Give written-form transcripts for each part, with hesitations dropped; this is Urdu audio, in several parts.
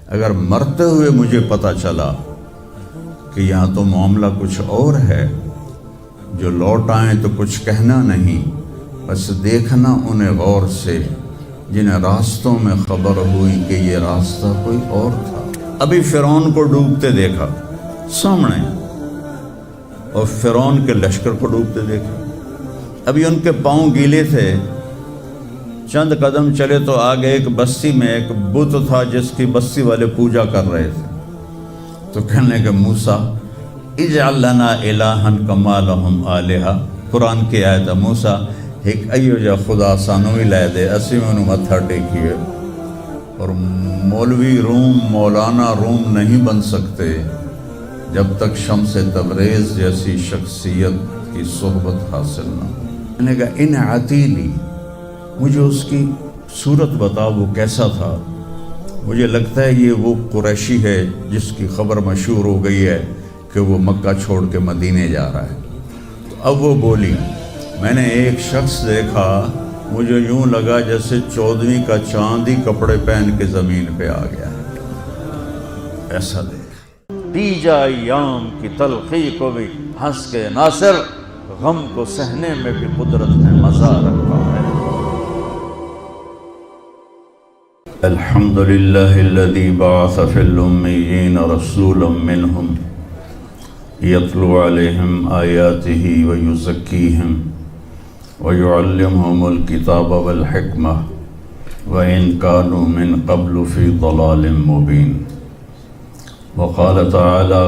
اگر مرتے ہوئے مجھے پتہ چلا کہ یہاں تو معاملہ کچھ اور ہے، جو لوٹ آئیں تو کچھ کہنا نہیں، بس دیکھنا انہیں غور سے جنہیں راستوں میں خبر ہوئی کہ یہ راستہ کوئی اور تھا۔ ابھی فرعون کو ڈوبتے دیکھا سامنے، اور فرعون کے لشکر کو ڈوبتے دیکھا۔ ابھی ان کے پاؤں گیلے تھے، چند قدم چلے تو آگے ایک بستی میں ایک بت تھا جس کی بستی والے پوجا کر رہے تھے، تو کہنے کہ موسیٰ اجعل لنا الہا کما لہم آلہہ، قرآن کی آیت ہے، موسیٰ ایک ایو جا خدا سانو ہی لے دے، اسی میں انہوں متھا ٹیکیے۔ اور مولوی روم، مولانا روم نہیں بن سکتے جب تک شمس تبریز جیسی شخصیت کی صحبت حاصل نہ ہو۔ میں نے کہا ان عتیلی، مجھے اس کی صورت بتا، وہ کیسا تھا؟ مجھے لگتا ہے یہ وہ قریشی ہے جس کی خبر مشہور ہو گئی ہے کہ وہ مکہ چھوڑ کے مدینے جا رہا ہے۔ تو اب وہ بولی، میں نے ایک شخص دیکھا، مجھے یوں لگا جیسے 14ویں کا چاند ہی کپڑے پہن کے زمین پہ آ گیا ہے، ایسا دیکھ۔ پی جا ایام کی تلخی کو بھی ہنس کے ناصر، غم کو سہنے میں بھی قدرت نے مزہ رکھا ہے۔ الحمد للہ الذی بعث فی الامیین رسولا منہم یتلو علیہم آیاتہ ویزکیہم ویعلمہم الکتاب والحکمہ وإن كانوا من قبل في ضلال مبين۔ وقال تعالى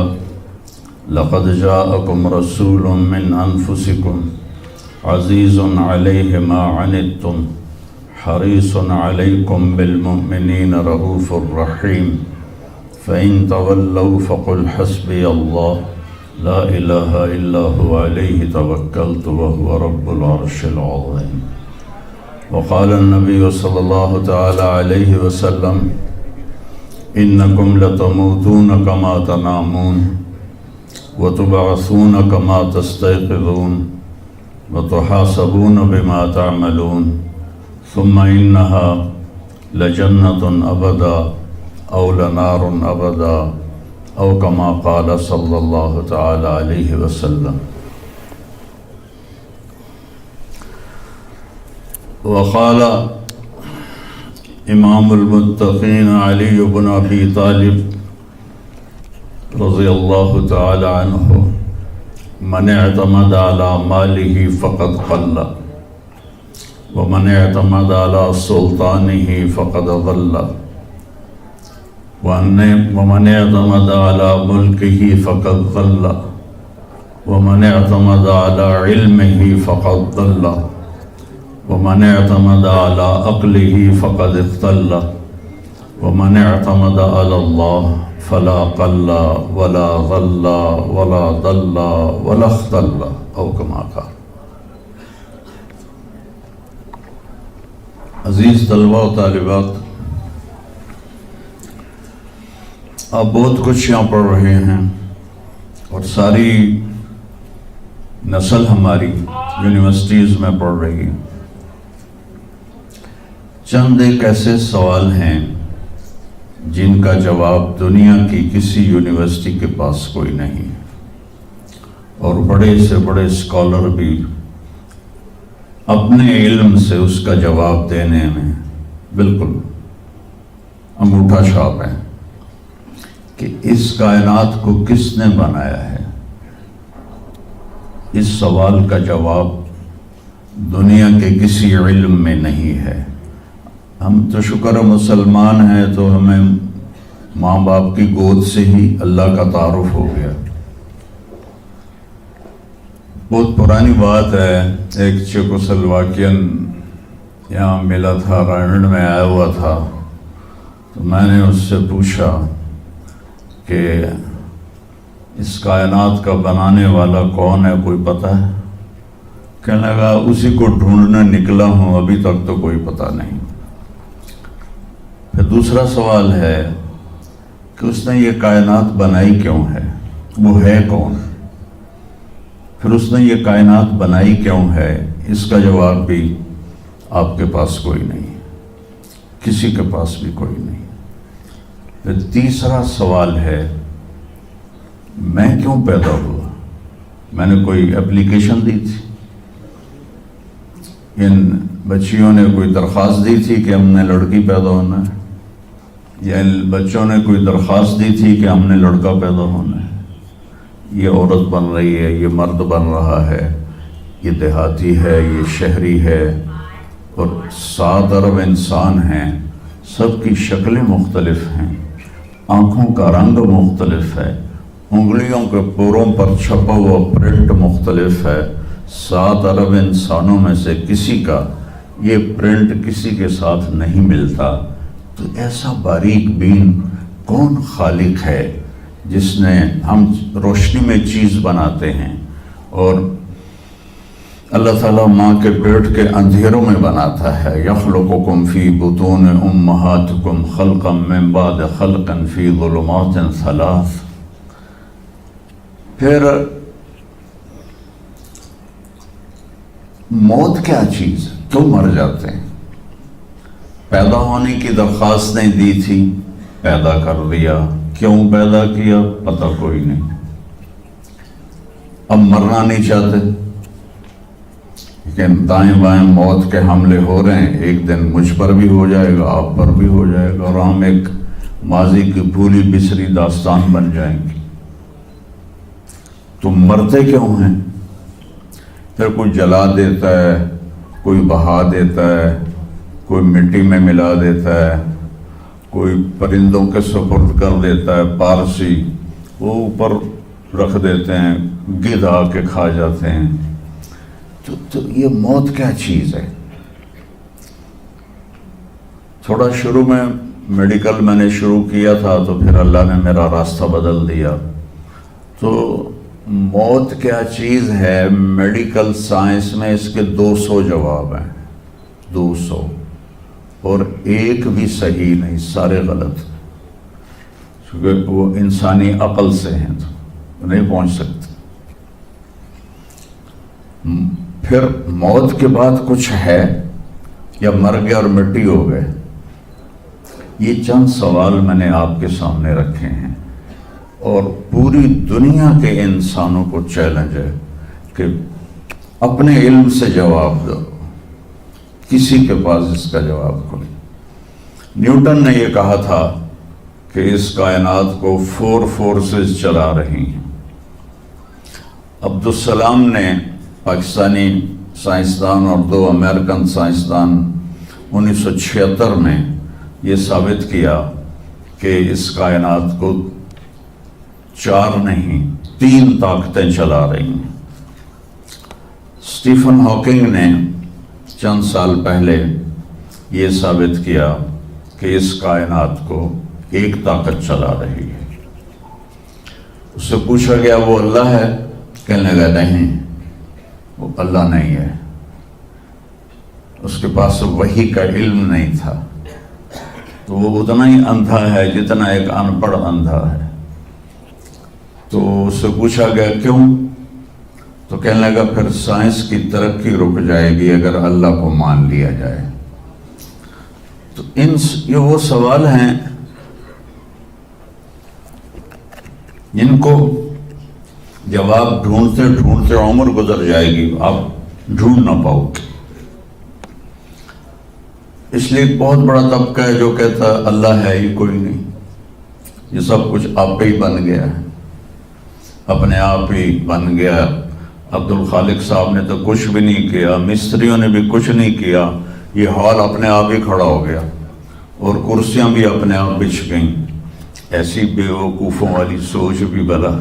لقد جاءكم رسول من أنفسكم عزيز عليه ما عنتم حريص عليكم بالمؤمنين رؤوف رحيم فإن تولوا فقل حسبي الله لا إله إلا هو عليه توكلت وهو رب العرش العظيم۔ وقال النبي صلى الله تعالى عليه وسلم إنكم لتموتون كما تنامون وتبعثون كما تستيقظون وتحاسبون بما تعملون ثم إنها لجنة أبدا أو لنار أبدا أو كما قال صلى الله تعالى عليه وسلم۔ وقال امام المتقین علی بن ابی طالب رضی اللہ تعالی عنہ من اعتمد على ماله فقد قل ومن اعتمد على سلطانه فقد ضل ومن اعتمد على ملكه فقد ضل ومن اعتمد على علمه فقد ضل ومن اعتمد على عقله فقد اختل ومن اعتمد على الله فلا قل ولا ضل ولا ضل ولا اختل او كما قال۔ عزیز طلبہ و طالبات، آپ بہت کچھ یہاں پڑھ رہے ہیں اور ساری نسل ہماری یونیورسٹیز میں پڑھ رہی ہے۔ چند ایک ایسے سوال ہیں جن کا جواب دنیا کی کسی یونیورسٹی کے پاس کوئی نہیں، اور بڑے سے بڑے اسکالر بھی اپنے علم سے اس کا جواب دینے میں بالکل انگوٹھا چھاپ ہیں کہ اس کائنات کو کس نے بنایا ہے۔ اس سوال کا جواب دنیا کے کسی علم میں نہیں ہے۔ ہم تو شکر مسلمان ہیں تو ہمیں ماں باپ کی گود سے ہی اللہ کا تعارف ہو گیا۔ بہت پرانی بات ہے، ایک چیکوسلواکین یہاں ملا تھا، رائنڈ میں آیا ہوا تھا، تو میں نے اس سے پوچھا کہ اس کائنات کا بنانے والا کون ہے، کوئی پتہ ہے؟ کہنے لگا اسی کو ڈھونڈنے نکلا ہوں، ابھی تک تو کوئی پتہ نہیں۔ پھر دوسرا سوال ہے کہ اس نے یہ کائنات بنائی کیوں ہے، وہ ہے کون؟ پھر اس نے یہ کائنات بنائی کیوں ہے، اس کا جواب بھی آپ کے پاس کوئی نہیں، کسی کے پاس بھی کوئی نہیں۔ پھر تیسرا سوال ہے میں کیوں پیدا ہوا؟ میں نے کوئی اپلیکیشن دی تھی؟ ان بچیوں نے کوئی درخواست دی تھی کہ ہم نے لڑکی پیدا ہونا ہے؟ یا ان بچوں نے کوئی درخواست دی تھی کہ ہم نے لڑکا پیدا ہونا ہے؟ یہ عورت بن رہی ہے، یہ مرد بن رہا ہے، یہ دیہاتی ہے، یہ شہری ہے، اور 7 ارب انسان ہیں، سب کی شکلیں مختلف ہیں، آنکھوں کا رنگ مختلف ہے، انگلیوں کے پوروں پر چھپا ہوا پرنٹ مختلف ہے، 7 ارب انسانوں میں سے کسی کا یہ پرنٹ کسی کے ساتھ نہیں ملتا۔ تو ایسا باریک بین کون خالق ہے جس نے ہم روشنی میں چیز بناتے ہیں اور اللہ تعالیٰ ماں کے پیٹ کے اندھیروں میں بناتا ہے، یخلقکم فی بطون امہاتکم خلقا من بعد خلقا فی ظلمات 3۔ پھر موت کیا چیز ہے؟ کیوں مر جاتے ہیں؟ پیدا ہونے کی درخواست نہیں دی تھی، پیدا کر دیا، کیوں پیدا کیا پتہ کوئی نہیں، اب مرنا نہیں چاہتے، لیکن دائیں بائیں موت کے حملے ہو رہے ہیں، ایک دن مجھ پر بھی ہو جائے گا، آپ پر بھی ہو جائے گا، اور ہم ایک ماضی کی بھولی بسری داستان بن جائیں گے۔ تم مرتے کیوں ہیں؟ پھر کوئی جلا دیتا ہے، کوئی بہا دیتا ہے، کوئی مٹی میں ملا دیتا ہے، کوئی پرندوں کے سپرد کر دیتا ہے، پارسی وہ اوپر رکھ دیتے ہیں، گدھ آ کے کھا جاتے ہیں۔ تو یہ موت کیا چیز ہے؟ تھوڑا شروع میں میڈیکل میں نے شروع کیا تھا، تو پھر اللہ نے میرا راستہ بدل دیا۔ تو موت کیا چیز ہے، میڈیکل سائنس میں اس کے 200 جواب ہیں، 200، اور ایک بھی صحیح نہیں، سارے غلط، کیونکہ وہ انسانی عقل سے ہیں تو نہیں پہنچ سکتے۔ پھر موت کے بعد کچھ ہے یا مر گئے اور مٹی ہو گئے؟ یہ چند سوال میں نے آپ کے سامنے رکھے ہیں، اور پوری دنیا کے انسانوں کو چیلنج ہے کہ اپنے علم سے جواب دو، کسی کے پاس اس کا جواب کوئی۔ نیوٹن نے یہ کہا تھا کہ اس کائنات کو 4 فورسز چلا رہی ہیں۔ عبدالسلام نے، پاکستانی سائنسدان اور 2 امریکن سائنسدان، 1976 میں یہ ثابت کیا کہ اس کائنات کو 4 نہیں 3 طاقتیں چلا رہی ہیں۔ اسٹیفن ہاکنگ نے چند سال پہلے یہ ثابت کیا کہ اس کائنات کو ایک طاقت چلا رہی ہے۔ اس سے پوچھا گیا وہ اللہ ہے؟ کہنے لگا نہیں، وہ اللہ نہیں ہے، اس کے پاس وحی کا علم نہیں تھا، تو وہ اتنا ہی اندھا ہے جتنا ایک ان پڑھ اندھا ہے۔ تو اس سے پوچھا گیا کیوں؟ تو کہنے لگا پھر سائنس کی ترقی رک جائے گی اگر اللہ کو مان لیا جائے۔ تو یہ وہ سوال ہیں جن کو جواب ڈھونڈتے ڈھونڈتے عمر گزر جائے گی، آپ ڈھونڈ نہ پاؤ گے۔ اس لیے ایک بہت بڑا طبقہ ہے جو کہتا ہے اللہ ہے ہی کوئی نہیں، یہ سب کچھ آپ پہ ہی بن گیا ہے، اپنے آپ ہی بن گیا۔ عبد الخالق صاحب نے تو کچھ بھی نہیں کیا، مستریوں نے بھی کچھ نہیں کیا، یہ ہال اپنے آپ ہی کھڑا ہو گیا اور کرسیاں بھی اپنے آپ بچھ گئیں۔ ایسی بے وقوفوں والی سوچ بھی بلا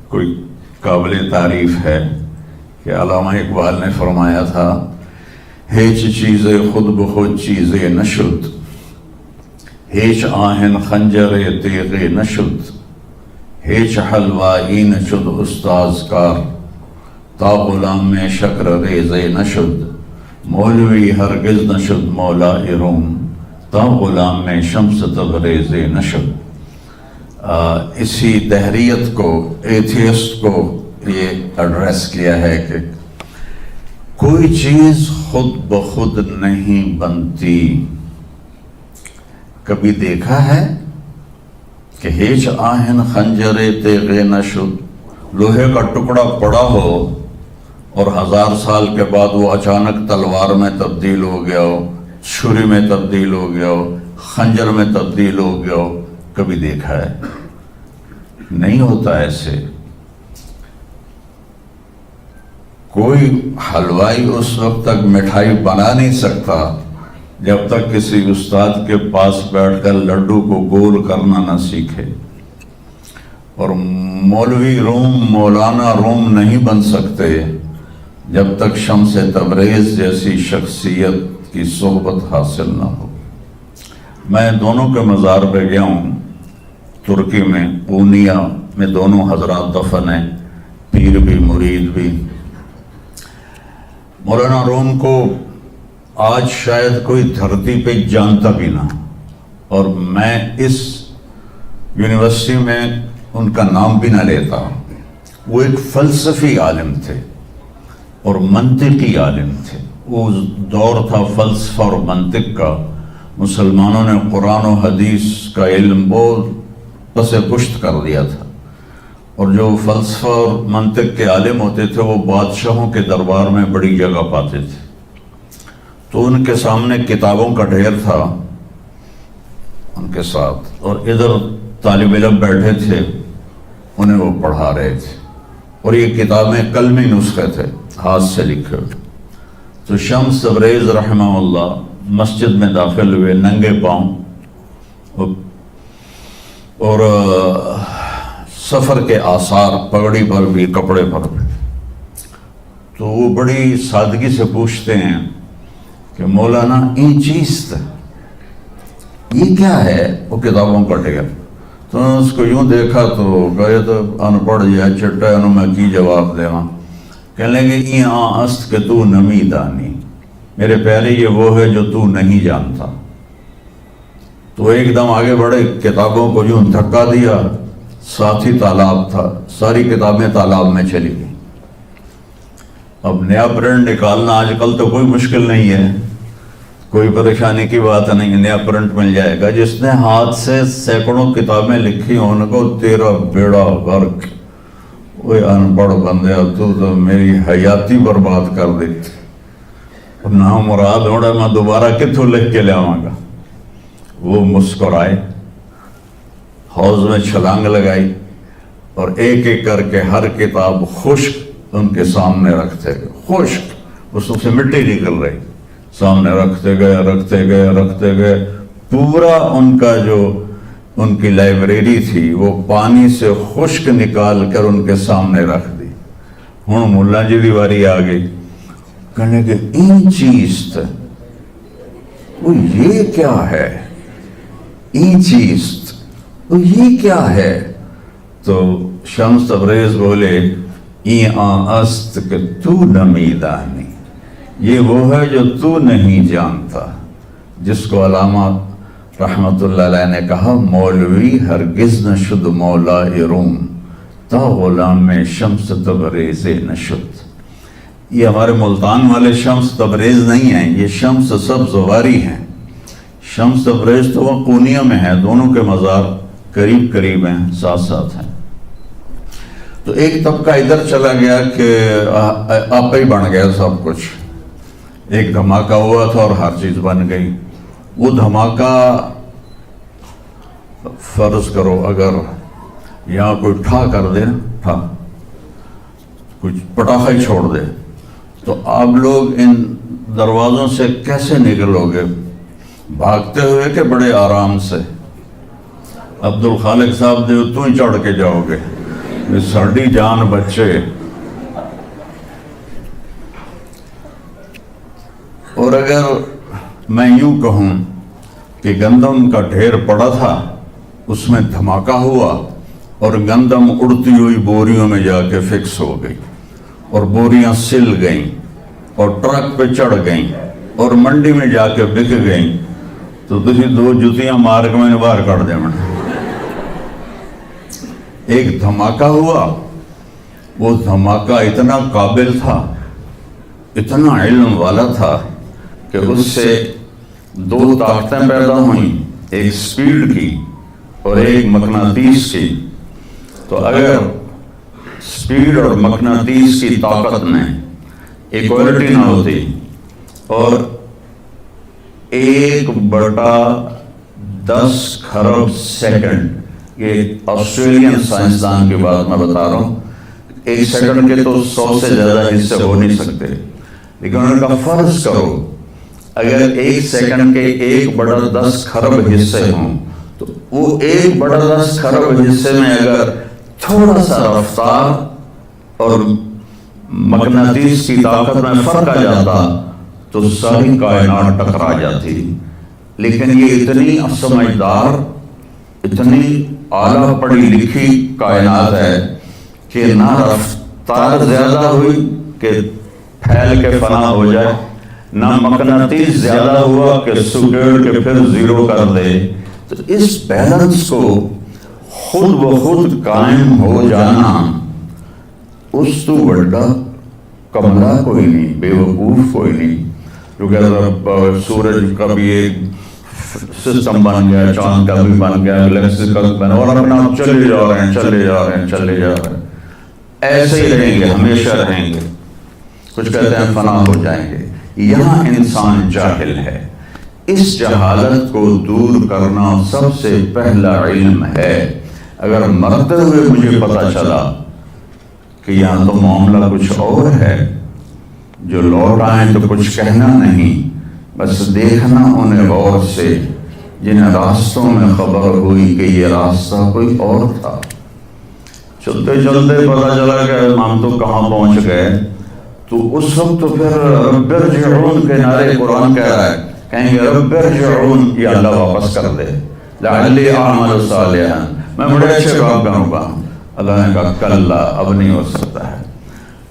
کوئی قابل تعریف ہے کہ علامہ اقبال نے فرمایا تھا ہیچ چیزیں خود بخود چیزیں نشد، ہیچ آہن خنجر تیغ نشد، ہیچ حلوائی نشد استاذ کار، تا غلام میں شکر ریز نشد، مولوی ہرگز نشد مولا روم، تا غلام میں شمس تبریز نشد۔ اسی دہریت کو، ایتھیسٹ کو یہ ایڈریس کیا ہے کہ کوئی چیز خود بخود نہیں بنتی۔ کبھی دیکھا ہے کہ ہیچ آہن خنجرے تیغے نشد، لوہے کا ٹکڑا پڑا ہو اور 1000 سال کے بعد وہ اچانک تلوار میں تبدیل ہو گیا ہو، چھری میں تبدیل ہو گیا ہو، خنجر میں تبدیل ہو گیا ہو، کبھی دیکھا ہے؟ نہیں ہوتا ایسے۔ کوئی حلوائی اس وقت تک مٹھائی بنا نہیں سکتا جب تک کسی استاد کے پاس بیٹھ کر لڈو کو گول کرنا نہ سیکھے، اور مولوی روم، مولانا روم نہیں بن سکتے جب تک شمس تبریز جیسی شخصیت کی صحبت حاصل نہ ہو۔ میں دونوں کے مزار پہ گیا ہوں، ترکی میں پونیا میں دونوں حضرات دفن ہیں، پیر بھی مرید بھی۔ مولانا روم کو آج شاید کوئی دھرتی پہ جانتا بھی نہ، اور میں اس یونیورسٹی میں ان کا نام بھی نہ لیتا۔ وہ ایک فلسفی عالم تھے اور منطقی عالم تھے۔ وہ دور تھا فلسفہ اور منطق کا، مسلمانوں نے قرآن و حدیث کا علم بہت پس پشت کر دیا تھا، اور جو فلسفہ اور منطق کے عالم ہوتے تھے وہ بادشاہوں کے دربار میں بڑی جگہ پاتے تھے۔ تو ان کے سامنے کتابوں کا ڈھیر تھا ان کے ساتھ، اور ادھر طالب علم بیٹھے تھے، انہیں وہ پڑھا رہے تھے، اور یہ کتابیں قلمی نسخے تھے، ہاتھ سے لکھے ہوئے۔ تو شمس تبریز رحمہ اللہ مسجد میں داخل ہوئے ننگے پاؤں، اور سفر کے آثار پگڑی پر بھی، کپڑے پر بھی۔ تو وہ بڑی سادگی سے پوچھتے ہیں کہ مولانا این چیز یہ کیا ہے؟ وہ کتابوں کا ڈھیر۔ تو نے اس کو یوں دیکھا تو کہے تو ان پڑھ جائے چٹا انہوں میں کی جواب دے وہاں، کہنے لگے این است کہ تو نمی دانی، میرے پیارے یہ وہ ہے جو تو نہیں جانتا۔ تو ایک دم آگے بڑھے، کتابوں کو یوں دھکا دیا، ساتھ ہی تالاب تھا، ساری کتابیں تالاب میں چلی گئی۔ اب نیا پرنٹ نکالنا آج کل تو کوئی مشکل نہیں ہے، کوئی پریشانی کی بات نہیں، نیا پرنٹ مل جائے گا۔ جس نے ہاتھ سے سینکڑوں کتابیں لکھی ان کو تیرا بیڑا غرق، وہ ان پڑھ بندے تو میری حیاتی برباد کر دیتی، نہ مراد ہوڑا میں دوبارہ کتوں لکھ کے لے آؤں گا۔ وہ مسکرائے، حوض میں چھلانگ لگائی، اور ایک ایک کر کے ہر کتاب خشک ان کے سامنے رکھتے گئے، خشک، اس سے مٹی نکل رہی، سامنے رکھتے گئے، پورا ان کا جو ان کی لائبریری تھی وہ پانی سے خشک نکال کر ان کے سامنے رکھ دی۔ ہوں ملا جی دی واری آ گئی، کہنے کہ این چیز تھا، وہ یہ کیا ہے؟ این چیز وہ یہ کیا ہے؟ تو شمس تبریز بولے این است کہ تو نمی دانی، یہ وہ ہے جو تو نہیں جانتا، جس کو علامہ رحمت اللہ علیہ نے کہا مولوی ہرگز نہ شد مولا روم تا غلام شمس تبریز نشد۔ یہ ہمارے ملتان والے شمس تبریز نہیں ہیں، یہ شمس سبز واری ہیں۔ شمس تبریز تو وہ قونیہ میں ہے، دونوں کے مزار قریب قریب ہیں، ساتھ ساتھ ہیں۔ تو ایک طبقہ ادھر چلا گیا کہ آپ ہی بن گیا سب کچھ، ایک دھماکہ ہوا تھا اور ہر چیز بن گئی۔ وہ دھماکہ فرض کرو اگر یہاں کوئی ٹھا کر دے، ٹھا کچھ پٹاخہ ہی چھوڑ دے، تو آپ لوگ ان دروازوں سے کیسے نکلو گے؟ بھاگتے ہوئے کہ بڑے آرام سے؟ عبد الخالق صاحب دے تو ہی چڑھ کے جاؤ گے، ساڑی جان بچے۔ اور اگر میں یوں کہوں کہ گندم کا ڈھیر پڑا تھا، اس میں دھماکہ ہوا اور گندم اڑتی ہوئی بوریوں میں جا کے فکس ہو گئی، اور بوریاں سل گئیں اور ٹرک پہ چڑھ گئیں اور منڈی میں جا کے بک گئیں، تو تھی دو جتیاں مار کے میں نے باہر کر دیا۔ ایک دھماکہ ہوا، وہ دھماکہ اتنا قابل تھا، اتنا علم والا تھا کہ اس سے دو طاقتیں پیدا ہوئیں، ایک سپیڈ کی اور ایک مقناطیس کی، تو اگر سپیڈ اور مقناطیس کی طاقت میں ایکوالٹی نہ ہوتی اور 1/10 خرب سیکنڈ، یہ آسٹریلین سائنسدان کی بات میں بتا رہا ہوں، 1 سیکنڈ کے تو 100 سے زیادہ حصے ہو نہیں سکتے، لیکن انہوں نے کہا فرض کرو اگر 1 سیکنڈ کے 1/10 خرب حصے ہوں تو وہ 1/10 خرب حصے میں اگر تھوڑا سا رفتار اور مقناطیس کی طاقت میں فرق آ جاتا تو ساری کائنات ٹکرا جاتی. لیکن یہ اتنی سمجھدار، اتنی اعلیٰ پڑھی لکھی کائنات ہے کہ نہ رفتار زیادہ ہوئی کہ پھیل کے فنا ہو جائے، نہ مقناطیس زیادہ ہوا کہ سکیڑ کے پھر زیرو کر دے. تو اس بیلنس کو خود بخود قائم ہو جانا، اس تو بڑا کمرہ کوئی نہیں، بے وقوف کوئی نہیں. جو کہتا سورج کا بھی ایک سسٹم بن گیا، چاند کا بھی بن گیا، گلیکسی کا بھی بن گیا، اور اپنا چلے جا رہے ہیں چلے جا رہے ہیں چلے جا رہے ہیں. ایسے ہی رہیں گے، ہمیشہ رہیں گے. کچھ کہتے ہیں فنا ہو جائیں گے. یہاں انسان جاہل ہے. اس جہالت کو دور کرنا سب سے پہلا علم ہے. اگر مرتے ہوئے مجھے پتا چلا کہ یہاں تو معاملہ کچھ اور ہے، جو لوٹ آئیں تو کچھ کہنا نہیں، بس دیکھنا انہیں غور سے جنہیں راستوں میں خبر ہوئی کہ یہ راستہ کوئی اور تھا. چلتے چلتے پتا چلا کہ ہم تو کہاں پہنچ گئے. تو اس وقت تو پھر رب ارجعون کے نعرے قرآن کہہ رہا ہے، کہیں گے رب ارجعون، یا اللہ واپس کر دے، لعلی اعمل صالحا، میں بڑے اچھے کام کروں گا. اللہ نے کہا کلا، اب نہیں ہو سکتا ہے.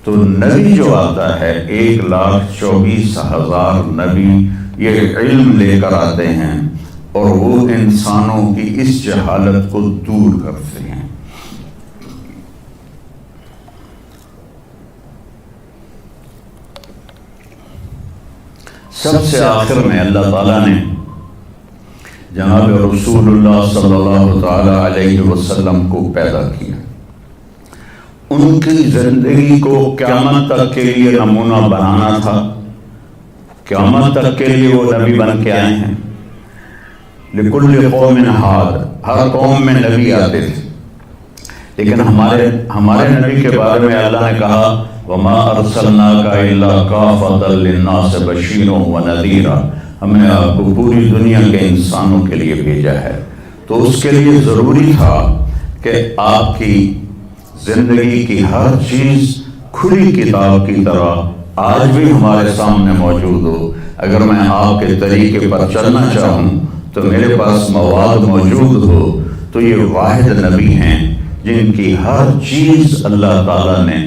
تو نبی جو آتا ہے 1,24,000 نبی یہ علم لے کر آتے ہیں اور وہ انسانوں کی اس جہالت کو دور کرتے ہیں. سب سے آخر میں اللہ تعالیٰ نے جناب رسول اللہ صلی اللہ تعالیٰ علیہ وسلم کو پیدا کیا. ان کی زندگی کو قیامت تک کے لیے نمونہ بنانا تھا. قیامت تک کے لیے وہ نبی بن کے آئے ہیں. لکل قوم ہاد، ہر قوم میں نبی آتے تھے، لیکن ہمارے نبی کے بارے میں اللہ نے کہا وَمَا أَرْسَلْنَاكَ إِلَّا كَافَةً لِلنَّاسِ بَشِيرًا وَنَذِيرًا، ہم نے آپ کو پوری دنیا کے انسانوں کے لیے بھیجا ہے. تو اس کے لیے ضروری تھا کہ آپ کی زندگی کی ہر چیز کھلی کتاب کی طرح آج بھی ہمارے سامنے موجود ہو. اگر میں آپ کے طریقے پر چلنا چاہوں تو میرے پاس مواد موجود ہو. تو یہ واحد نبی ہیں جن کی ہر چیز اللہ تعالیٰ نے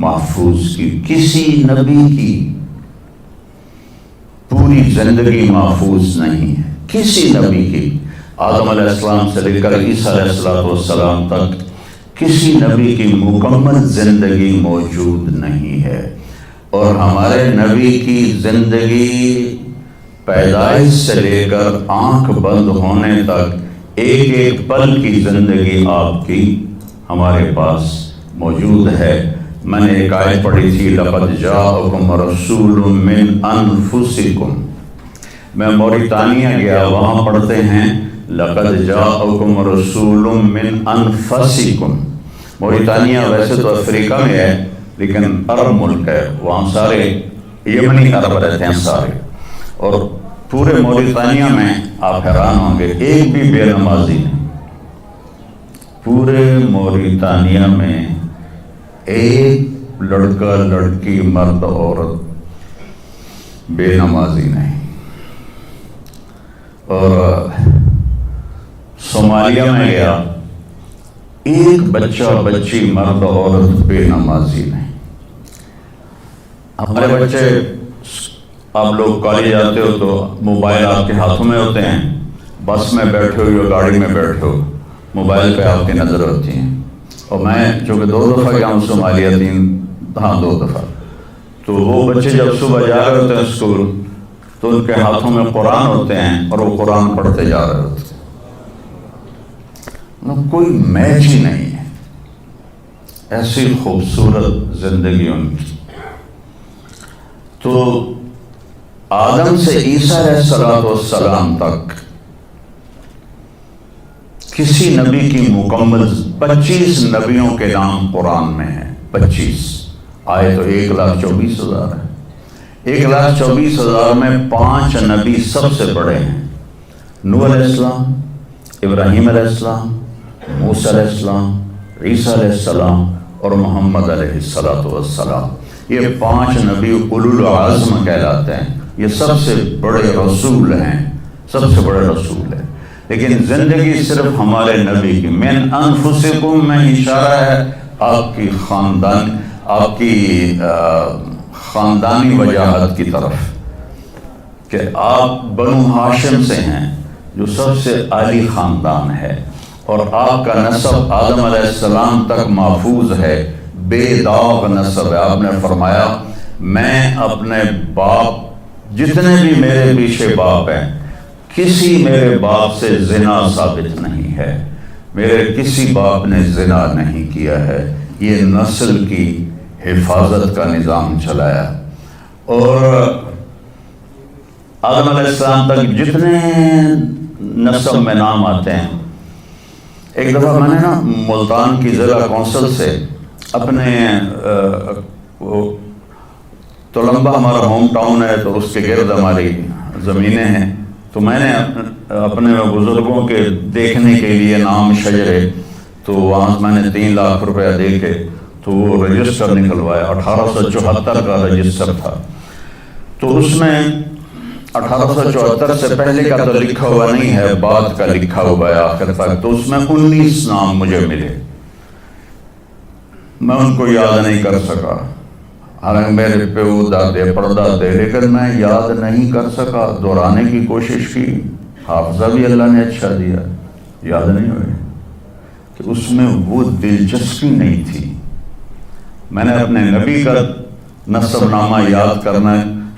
محفوظ کی. کسی نبی کی پوری زندگی محفوظ نہیں ہے، کسی نبی کی. آدم علیہ السلام سے لے کر عیسیٰ علیہ السلام تک کسی نبی کی مکمل زندگی موجود نہیں ہے. اور ہمارے نبی کی زندگی پیدائش سے لے کر آنکھ بند ہونے تک ایک ایک پل کی زندگی آپ کی ہمارے پاس موجود ہے. میں نے ایک آیت پڑھی تھی لَقَدْ جَاءَكُمْ رَسُولٌ مِّنْ أَنفُسِكُمْ. میں موریتانیہ گیا، وہاں پڑھتے ہیں لَقَدْ جَاءَكُمْ رَسُولٌ مِّنْ أَنفُسِكُمْ. موریتانیہ ویسے تو افریقہ میں ہے لیکن عرب ملک ہے، وہاں سارے یمنی عرب رہتے ہیں سارے. اور پورے موریتانیہ میں آپ حیران ہوں گے ایک بھی بے نمازی نہیں. پورے موریتانیہ میں ایک لڑکا لڑکی مرد عورت بے نمازی نہیں. اور صومالیہ میں گیا، ایک بچہ بچی مرد عورت بے نمازی نہیں. ہمارے بچے، آپ لوگ کالج جاتے ہو تو موبائل آپ کے ہاتھوں میں ہوتے ہیں، بس میں بیٹھے ہو یا گاڑی میں بیٹھے ہو موبائل پہ آپ کی نظر ہوتی ہیں. اور میں چونکہ 2 دفعہ گیا ہوں صومالیہ، 2 دفعہ، تو وہ بچے جب صبح جا رہے ہوتے ہیں اسکول تو ان کے ہاتھوں میں قرآن ہوتے ہیں اور وہ قرآن پڑھتے جا رہے ہوتے ہیں. کوئی میچ ہی نہیں ہے، ایسی خوبصورت زندگی ان کی۔ تو آدم سے عیسیٰ علیہ السلام تک کسی نبی کی مکمل 25 نبیوں کے نام قرآن میں ہیں، 25 آئے تو 1,24,000 ہے۔ 1,24,000 میں 5 نبی سب سے بڑے ہیں، نوح علیہ السلام، ابراہیم علیہ السلام، موسیٰ علیہ السلام، عیسیٰ علیہ السلام اور محمد علیہ السلام۔ یہ 5 نبی اولو العزم کہلاتے ہیں، یہ سب سے بڑے رسول ہیں، سب سے بڑے رسول ہیں۔ لیکن زندگی صرف ہمارے نبی کی، من انفسکم میں اشارہ ہے آپ کی خاندانی وجاہت کی طرف، کہ آپ بنو ہاشم سے ہیں جو سب سے عالی خاندان ہے، اور آپ کا نسب آدم علیہ السلام تک محفوظ ہے، بے داغ نسب ہے۔ آپ نے فرمایا میں اپنے باپ، جتنے بھی میرے پیچھے باپ ہیں، کسی میرے باپ سے زنا ثابت نہیں ہے، میرے کسی باپ نے زنا نہیں کیا ہے۔ یہ نسل کی حفاظت کا نظام چلایا، اور آدم علیہ السلام تک جتنے نسب میں نام آتے ہیں۔ ایک دفعہ میں نے ملتان کی ضلع کونسل سے اپنے تلمبہ ہمارا ہوم ٹاؤن ہے، تو اس کے گرد ہماری زمینیں ہیں، تو میں نے اپنے بزرگوں کے دیکھنے کے لیے نام شجرے، تو وہاں میں نے 3 لاکھ روپیہ دے کے تو وہ رجسٹر نکلوایا، 1874 کا رجسٹر تھا۔ تو اس میں 1874 سے پہلے کا تو لکھا ہوا نہیں ہے، بعد کا لکھا ہوا ہے آخر تک، تو اس میں 19 نام مجھے ملے۔ میں ان کو یاد نہیں کر سکا، حالانکہ میرے پہ وہ دادے پردادے، لیکن میں یاد نہیں کر سکا۔ دہرانے کی کوشش کی، حافظہ بھی اللہ نے اچھا دیا، یاد نہیں ہوئے، کہ اس میں وہ دلچسپی نہیں تھی۔ میں نے اپنے نبی کا نسب نامہ یاد کرنا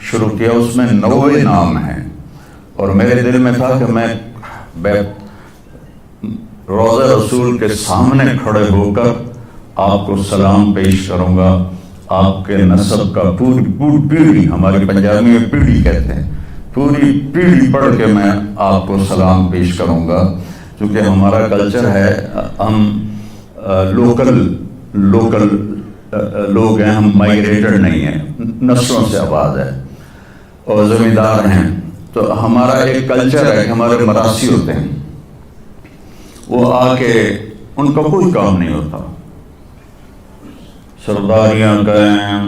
شروع کیا، اس میں 90 نام ہیں، اور میرے دل میں تھا کہ میں روضہ رسول کے سامنے کھڑے ہو کر آپ کو سلام پیش کروں گا، آپ کے نسب کا پوری پیڑھی، ہماری پنجابی میں پیڑھی کہتے ہیں، پوری پیڑھی پڑھ کے میں آپ کو سلام پیش کروں گا، کیونکہ ہمارا کلچر ہے، ہم لوکل لوگ ہیں، ہم مائگریٹڈ نہیں ہیں، نسلوں سے آباد ہے اور زمیندار ہیں۔ تو ہمارا ایک کلچر ہے کہ ہمارے مراسی ہوتے ہیں، وہ آ کے ان کا کوئی کام نہیں ہوتا، سرداریاں کہیں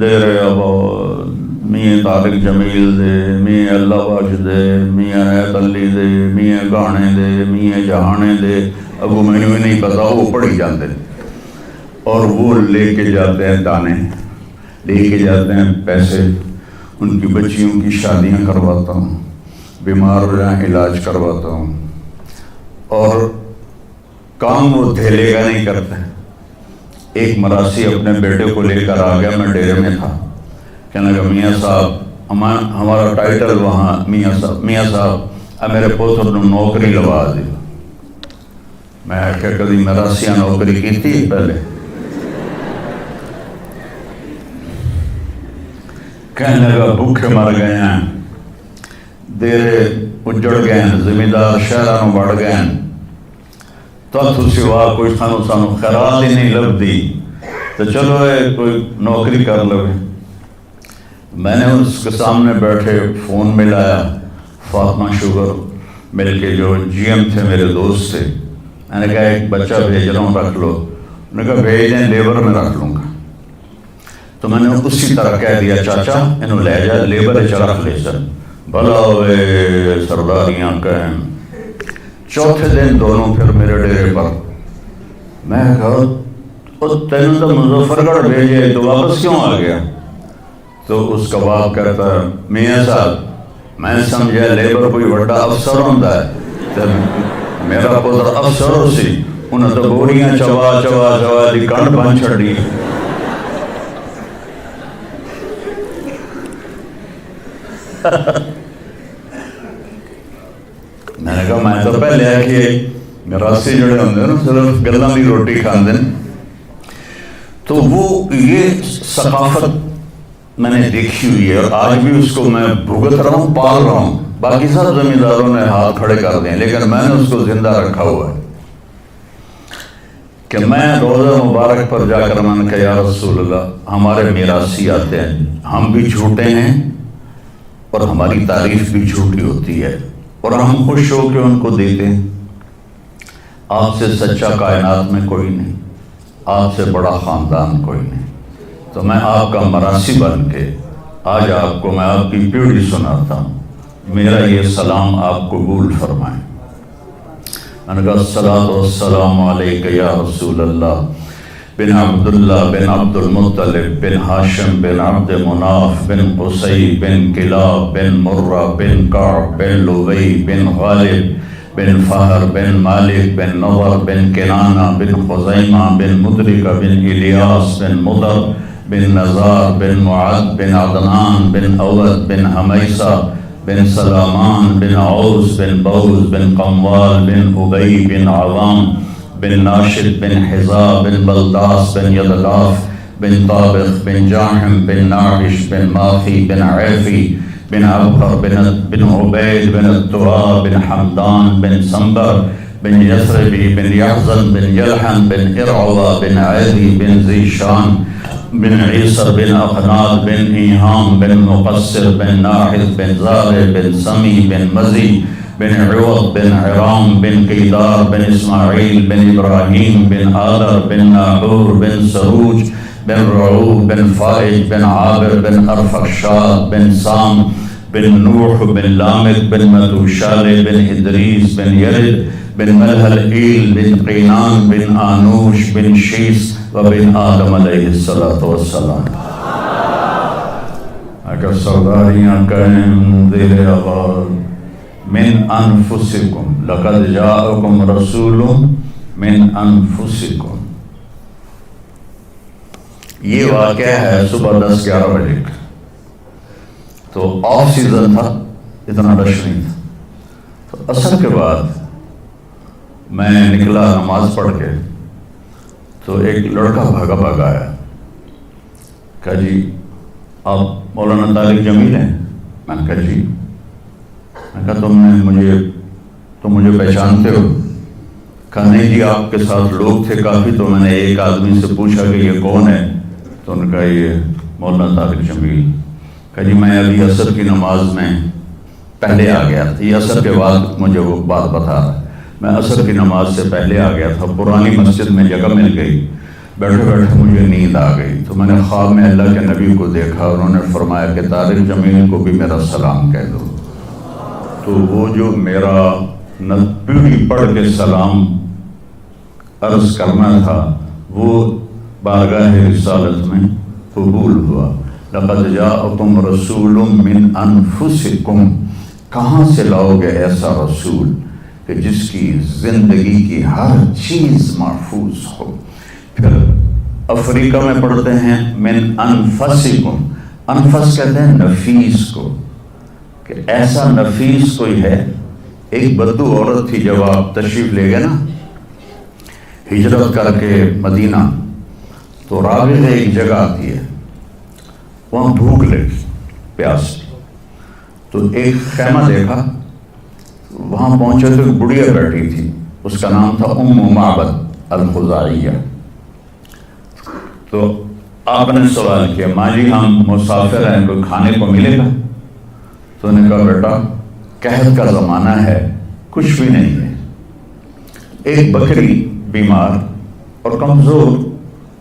دیر آباد، میاں طارق جمیل دے، میاں اللہ بخش دے، میاں نیت علی دے، میاں گانے دے، میاں جہانے دے، ابو مینو بھی نہیں پتا، وہ پڑھی جاتے ہیں، اور وہ لے کے جاتے ہیں دانے، لے کے جاتے ہیں پیسے، ان کی بچیوں کی شادیاں کرواتا ہوں، بیمار ہو جائیں علاج کرواتا ہوں، اور کام وہ دھیلے گا نہیں کرتے۔ ایک مراسی اپنے بیٹے کو لے کر آ گیا، میں ڈیرے میں تھا، کہنے لگا میاں صاحب ہمارا ٹائٹل وہاں میاں صاحب اب میرے پوتر نے نوکری لوا دی۔ میں آخیا کبھی مراسیاں نوکری کی تھی پہلے؟ کہنے لگا بھوکے مر گئے ہیں، دیرے اجڑ گئے ہیں، زمیندار شہرانوں بڑھ گئے ہیں، تو سوا کوئی سانو خیرات ہی نہیں لب دی، تو چلو کوئی نوکری کر لو۔ میں نے اس کے سامنے بیٹھے فون ملایا، فاطمہ شوگر مل کے جو جی ایم تھے میرے دوست تھے، میں نے کہا ایک بچہ بھیج رہا ہوں رکھ لو، انہوں نے کہا بھیج دیں، لیبر میں رکھ لوں گا۔ تو میں نے اسی طرح کہہ دیا چاچا انہوں لے جا، لیبر چرخ لے سر بھلا ہوئے سرداریاں کہیں۔ چوتھے دن دونوں پھر میرے ڈیرے پر، میں کہا تینوں تو مظفر گڑھ بھیجے تو واپس کیوں آ گیا؟ تو اس کا باپ کہتا ہے میاں صاحب میں سمجھا لیبر کوئی بڑا افسر ہوتا ہے، میرا پتر افسر ہو سی، انہیں تو بوریاں چوا چوا چوا دی کنڈ بن چھڑی۔ میں نے کہا میں تو پہلے آئی مراسی جڑے ہوندے نا صرف گلاں دی روٹی کھاندے ہیں. تو وہ یہ ثقافت میں نے دیکھی ہوئی ہے اور آج بھی اس کو میں بھگت رہا ہوں، پال رہا ہوں. باقی سب زمینداروں نے ہاتھ کھڑے کر دیں لیکن میں نے اس کو زندہ رکھا ہوا ہے کہ میں روزہ مبارک پر جا کر میں نے کہا یا رسول اللہ ہمارے میراثی آتے ہیں، ہم بھی جھوٹے ہیں اور ہماری تعریف بھی جھوٹی ہوتی ہے اور ہم خوش ہو کے ان کو دیتے ہیں. آپ سے سچا کائنات میں کوئی نہیں، آپ سے بڑا خاندان کوئی نہیں. تو میں آپ کا مراثی بن کے آج آپ کو میں آپ کی پیڑھی سناتا ہوں. میرا یہ سلام آپ قبول فرمائیں. میں نے کہا الصلاۃ والسلام علیک یا رسول اللہ بن عبداللہ بن عبد المطلب بن ہاشم بن عبد مناف بن قصی بن کلاب بن مرہ بن کعب بن لبی بن غالب بن فہر بن مالک بن نضر بن کنانہ بن خزیمہ بن مدرکہ بن الیاس بن مضر بن نزار بن معد بن عدنان بن اود بن حمیسہ بن سلامان بن عوس بن بوز بن قموال بن ابی بن عوام بن ناشد بن حذا بن بلداس بن یدلاف بن طابق بن جاحم بن ناعش بن ماخی بن عیفی بن عبقر بن عبید بن التراب بن حمدان بن سنبر بن یثربی بن یحزن بن یلحن بن ارعوہ بن عیدی بن ذیشان بن عیسر بن اخناد بن ایہام بن مقصر بن ناحد بن زارع بن سمی بن مزی بن عوض بن عرام بن قیدار بن اسماعیل بن ابراہیم بن آدر بن ناحور بن سروج بن رعوب بن فائج بن عابر بن ارفخشاد بن سام بن نوح بن لامک بن متوشال بن ادریس بن یرد بن ملحل ایل بن قینان بن آنوش بن شیس وبن آدم علیہ السلام. اگر سرداریاں کہیں دل آغاز من انفسکم لقد جاءکم رسول من انفسکم. یہ واقعہ ہے صبح 10-11 بجے کا. تو آف سیزن تھا، اتنا رش نہیں تھا. تو عصر کے بعد میں نکلا نماز پڑھ کے تو ایک لڑکا بھاگا آیا. کہا جی آپ مولانا طارق جمیل ہیں؟ میں نے کہا جی. میں کہا تم مجھے پہچانتے ہو؟ کہا نہیں جی آپ کے ساتھ لوگ تھے کافی، تو میں نے ایک آدمی سے پوچھا کہ یہ کون ہے، تو انہوں نے کہا یہ مولانا طارق جمیل. کہا جی میں ابھی عصر کی نماز میں پہلے آ گیا تھا. یہ عصر کے بعد مجھے وہ بات بتا رہا ہے. میں عصر کی نماز سے پہلے آ گیا تھا، پرانی مسجد میں جگہ مل گئی، بیٹھے بیٹھے مجھے نیند آ گئی. تو میں نے خواب میں اللہ کے نبی کو دیکھا، انہوں نے فرمایا کہ طارق جمیل کو بھی میرا سلام کہہ دو. تو وہ جو میرا پیڑھی پڑھ کے سلام عرض کرنا تھا وہ بارگاہ رسالت میں قبول ہوا. لقد جاءکم رسول من انفسکم. کہاں سے لاؤ گے ایسا رسول کہ جس کی زندگی کی ہر چیز محفوظ ہو. پھر افریقہ میں پڑھتے ہیں من انفسکم. انفس کہتے ہیں نفیس کو، کہ ایسا نفیس کوئی ہے. ایک بدو عورت تھی، جب آپ تشریف لے گئے نا ہجرت کر کے مدینہ، تو رابغ ایک جگہ آتی ہے، وہاں بھوک لگی، پیاس. تو ایک خیمہ دیکھا، وہاں پہنچے تو ایک بڑھیا بیٹھی تھی، اس کا نام تھا معبد الخزاعیہ. تو آپ نے سوال کیا ماں جی ہم مسافر ہیں، کوئی کھانے کو ملے گا؟ تو نے کہا بیٹا قحط کا زمانہ ہے، کچھ بھی نہیں ہے. ایک بکری بیمار اور کمزور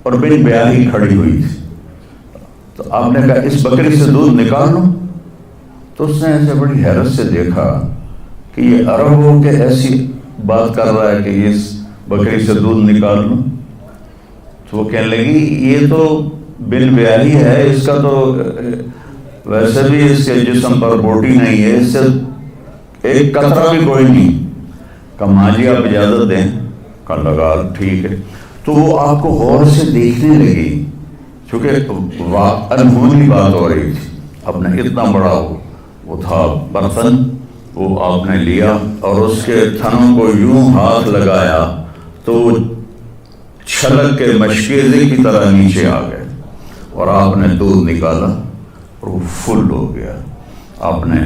اور بن بیاہی کھڑی ہوئی تھی. تو آپ نے کہا اس بکری سے دودھ نکال لو. تو اس نے ایسے بڑی حیرت سے دیکھا کہ یہ عرب ہو کے ایسی بات کر رہا ہے کہ اس بکری سے دودھ نکال لو. تو وہ کہنے لگی یہ تو بن بیاہی ہے، اس کا تو ویسے بھی اس کے جسم پر بوٹی نہیں ہے، اس سے ایک قطرہ بھی کوئی نہیں. کہا ماں جی آپ اجازت دیں. کہا لگا ٹھیک ہے. تو وہ آپ کو غور سے دیکھنے لگی، چونکہ انہونی بات ہو رہی تھی. اپنا اتنا بڑا وہ تھا برتن وہ آپ نے لیا اور اس کے تھنوں کو یوں ہاتھ لگایا تو وہ چھلک کے مشکیزے کی طرح نیچے آ گئے، اور آپ نے دودھ نکالا اور وہ فل ہو گیا۔ آپ نے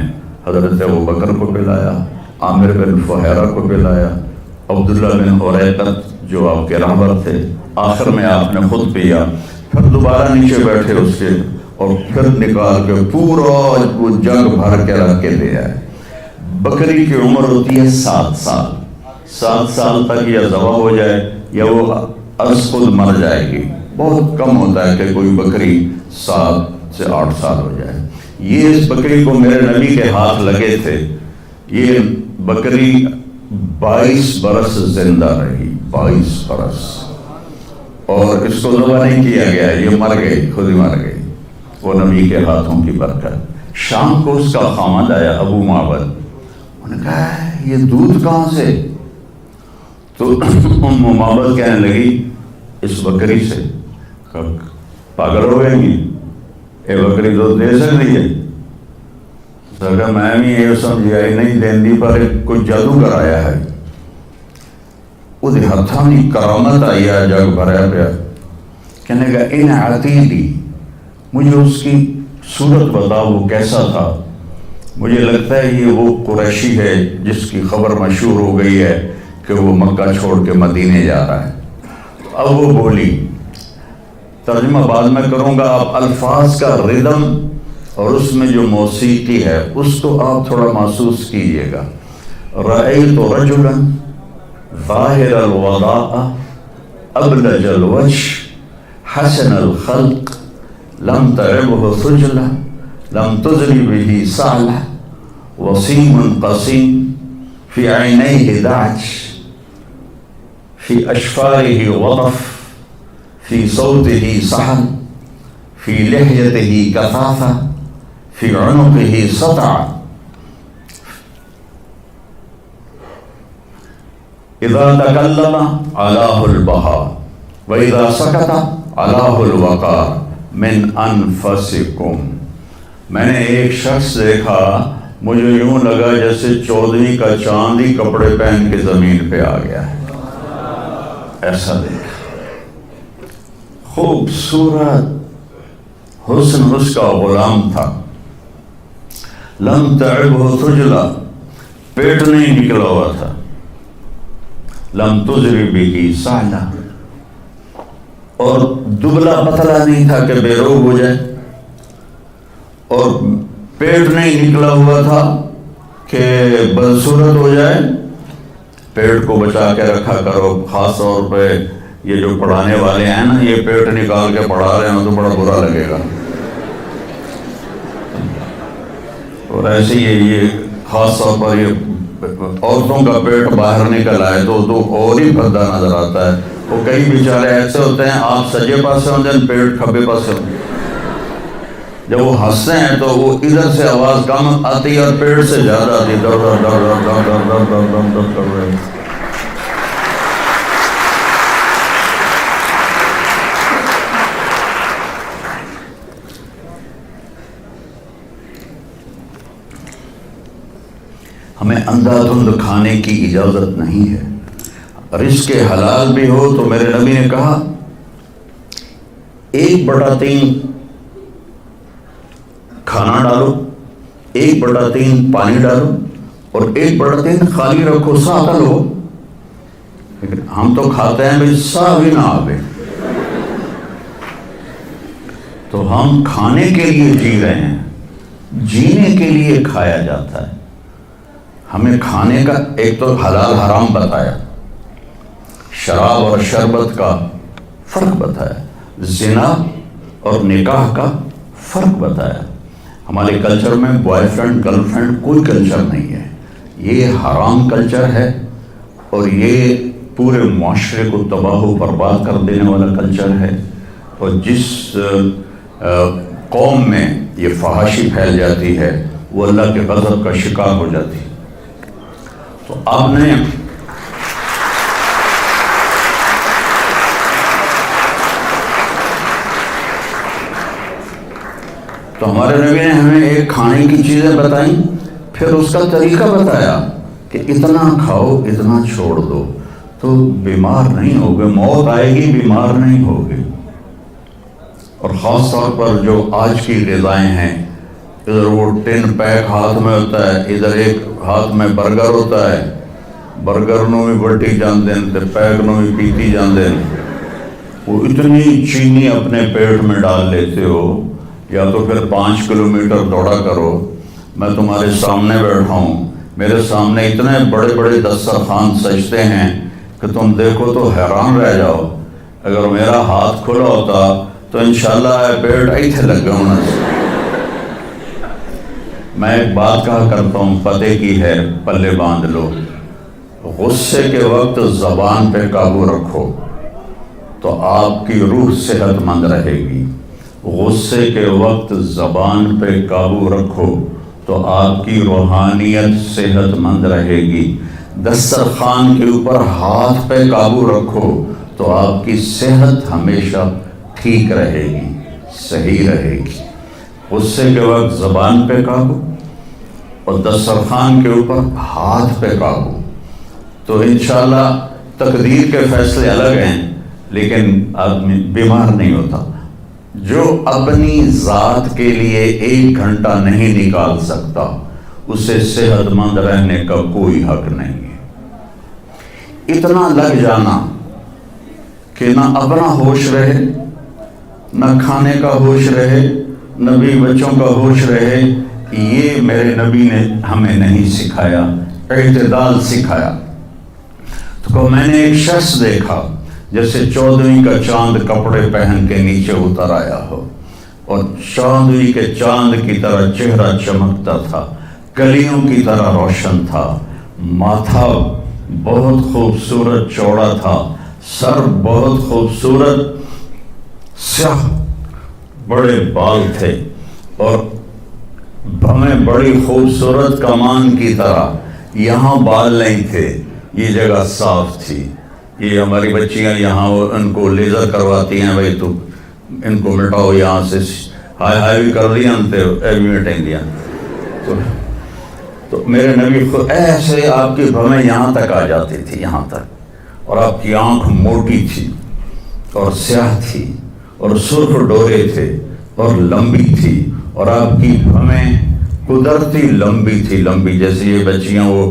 حضرت ابوبکر کو پلایا، عامر بن فہیرہ کو پلایا، عبداللہ بن اریقط جو آپ کے رہبر تھے، آخر میں آپ نے خود پیا، پھر دوبارہ نیچے بیٹھے اس کے، اور پھر نکال کے پورا وہ جگ بھر کے رکھ کے دے آئے۔ بکری کی عمر ہوتی ہے 7 سال، 7 سال تک یا ذبح ہو جائے یا وہ از خود مر جائے گی۔ بہت کم ہوتا ہے کہ کوئی بکری 7 سے 8 سال ہو جائے۔ یہ اس بکری کو میرے نبی کے ہاتھ لگے تھے، یہ بکری 22 برس زندہ رہی، 22 برس، اور اس کو ذبح نہیں کیا گیا، یہ مر گئی، خود ہی مر گئی، وہ نبی کے ہاتھوں کی برکت۔ شام کو اس کا خامد آیا، ابو معبد، انہوں نے کہا یہ دودھ کہاں سے؟ تو ام معبد کہنے لگی اس بکری سے۔ پاگل ہو گئے گی، اے بکری دودھ دے سکتی ہے؟ سر میں بھی یہ سمجھا ہی نہیں دیندی، پر کوئی جادو کرایا ہے، وہ ہاتھوں کی کرامت آئی ہے، جگ بھرا پیا۔ کہنے کا ان عتیدی، مجھے اس کی صورت بتاؤ وہ کیسا تھا، مجھے لگتا ہے یہ وہ قریشی ہے جس کی خبر مشہور ہو گئی ہے کہ وہ مکہ چھوڑ کے مدینے جا رہا ہے۔ اب وہ بولی، ترجمہ بعد میں کروں گا، آپ الفاظ کا ردم اور اس میں جو موسیقی ہے اس کو آپ تھوڑا محسوس کیجئے گا۔ رأیت رجلا ظاہر الوضاء ابلج الوجه حسن الخلق لم تعبه ثجلة لم تزري به صعلة وسيم قسيم في عينيه دعج في أشفاره وطف في صوته صحن في لحيته كثافة في عنقه سطع إذا تكلم علاه البهاء وإذا سكت علاه الوقار من أنفسكم۔ میں نے ایک شخص دیکھا، مجھے یوں لگا جیسے 14ویں کا چاند ہی کپڑے پہن کے زمین پہ آ گیا ہے، ایسا دیکھا، خوبصورت حسن اس کا غلام تھا۔ لم تعبه ثجلہ، پیٹ نہیں نکلا ہوا تھا، لم تزری به صعلہ، اور دبلا پتلا نہیں تھا کہ بے روگ ہو جائے، اور پیٹ نہیں نکلا ہوا تھا کہ بدصورت ہو جائے۔ پیٹ کو بچا کے رکھا کرو، خاص طور پہ یہ جو پڑھانے والے ہیں نا، یہ پیٹ نکال کے پڑھا رہے ہیں تو بڑا برا لگے گا، اور ایسے یہ خاص طور پر یہ عورتوں کا پیٹ باہر نکل آئے تو اور ہی بھدا نظر آتا ہے۔ وہ کئی بیچارے ایسے ہوتے ہیں، آپ سجے پاسے ہوتے ہیں، پیٹ کھبے پاسے ہوتے ہیں، جب وہ ہنستے ہیں تو وہ ادھر سے آواز کم آتی ہے اور پیٹ سے زیادہ آتی ہے، در در در در در در در در در در کر رہے ہیں۔ ہمیں اندھا دھند کھانے کی اجازت نہیں ہے۔ رزق حلال بھی ہو تو میرے نبی نے کہا 1/3 کھانا ڈالو، 1/3 پانی ڈالو، اور 1/3 خالی رکھو، سا لو۔ لیکن ہم تو کھاتے ہیں بھائی سا بھی نہ آوے، تو ہم کھانے کے لیے جی رہے ہیں، جینے کے لیے کھایا جاتا ہے۔ ہمیں کھانے کا ایک تو حلال حرام بتایا، شراب اور شربت کا فرق بتایا، زنا اور نکاح کا فرق بتایا۔ ہمارے کلچر میں بوائے فرینڈ گرل فرینڈ کوئی کلچر نہیں ہے، یہ حرام کلچر ہے، اور یہ پورے معاشرے کو تباہ و برباد کر دینے والا کلچر ہے۔ اور جس قوم میں یہ فحاشی پھیل جاتی ہے وہ اللہ کے غضب کا شکار ہو جاتی ہے۔ تو آپ نے تو ہمارے نبی نے ہمیں ایک کھانے کی چیزیں بتائیں، پھر اس کا طریقہ بتایا کہ اتنا کھاؤ اتنا چھوڑ دو تو بیمار نہیں ہوگے، موت آئے گی بیمار نہیں ہوگے۔ اور خاص طور پر جو آج کی غذائیں ہیں، ادھر وہ ٹن پیک ہاتھ میں ہوتا ہے، ادھر ایک ہاتھ میں برگر ہوتا ہے، برگر نو بھی بٹی جاندے ہیں، پیک نو بھی پیتی جاندے ہیں۔ وہ اتنی چینی اپنے پیٹ میں ڈال لیتے ہو، یا تو پھر 5 کلومیٹر دوڑا کرو۔ میں تمہارے سامنے بیٹھا ہوں، میرے سامنے اتنے بڑے بڑے دسترخوان سجتے ہیں کہ تم دیکھو تو حیران رہ جاؤ۔ اگر میرا ہاتھ کھلا ہوتا تو انشاءاللہ پیٹ ایتھے لگ ہونا۔ میں ایک بات کہا کرتا ہوں، پتے کی ہے پلے باندھ لو۔ غصے کے وقت زبان پہ قابو رکھو تو آپ کی روح صحت مند رہے گی۔ غصے کے وقت زبان پہ قابو رکھو تو آپ کی روحانیت صحت مند رہے گی۔ دسترخوان کے اوپر ہاتھ پہ قابو رکھو تو آپ کی صحت ہمیشہ ٹھیک رہے گی، صحیح رہے گی۔ غصے کے وقت زبان پہ قابو اور دسترخوان کے اوپر ہاتھ پہ قابو، تو انشاءاللہ تقدیر کے فیصلے الگ ہیں لیکن آدمی بیمار نہیں ہوتا۔ جو اپنی ذات کے لیے 1 گھنٹہ نہیں نکال سکتا اسے صحت مند رہنے کا کوئی حق نہیں ہے۔ اتنا لگ جانا کہ نہ اپنا ہوش رہے، نہ کھانے کا ہوش رہے، نہ بھی بچوں کا ہوش رہے، یہ میرے نبی نے ہمیں نہیں سکھایا، اعتدال سکھایا۔ تو میں نے ایک شخص دیکھا جیسے 14ویں کا چاند کپڑے پہن کے نیچے اتر آیا ہو، اور 14ویں کے چاند کی طرح چہرہ چمکتا تھا، کلیوں کی طرح روشن تھا، ماتھا بہت خوبصورت چوڑا تھا، سر بہت خوبصورت سیاہ بڑے بال تھے، اور بھویں بڑی خوبصورت کمان کی طرح، یہاں بال نہیں تھے، یہ جگہ صاف تھی۔ یہ ہماری بچیاں یہاں ان کو لیزر کرواتی ہیں، بھائی تو ان کو مٹاؤ یہاں سے، ہائی ہائی بھی کر دیا انتے ایوی مٹیں دیا۔ تو میرے نبی خود ایسے آپ کی بھویں یہاں تک آ جاتی تھی، یہاں تک، اور آپ کی آنکھ موٹی تھی اور سیاہ تھی اور سرخ ڈورے تھے اور لمبی تھی، اور آپ کی بھویں قدرتی لمبی تھی، لمبی جیسے یہ بچیاں وہ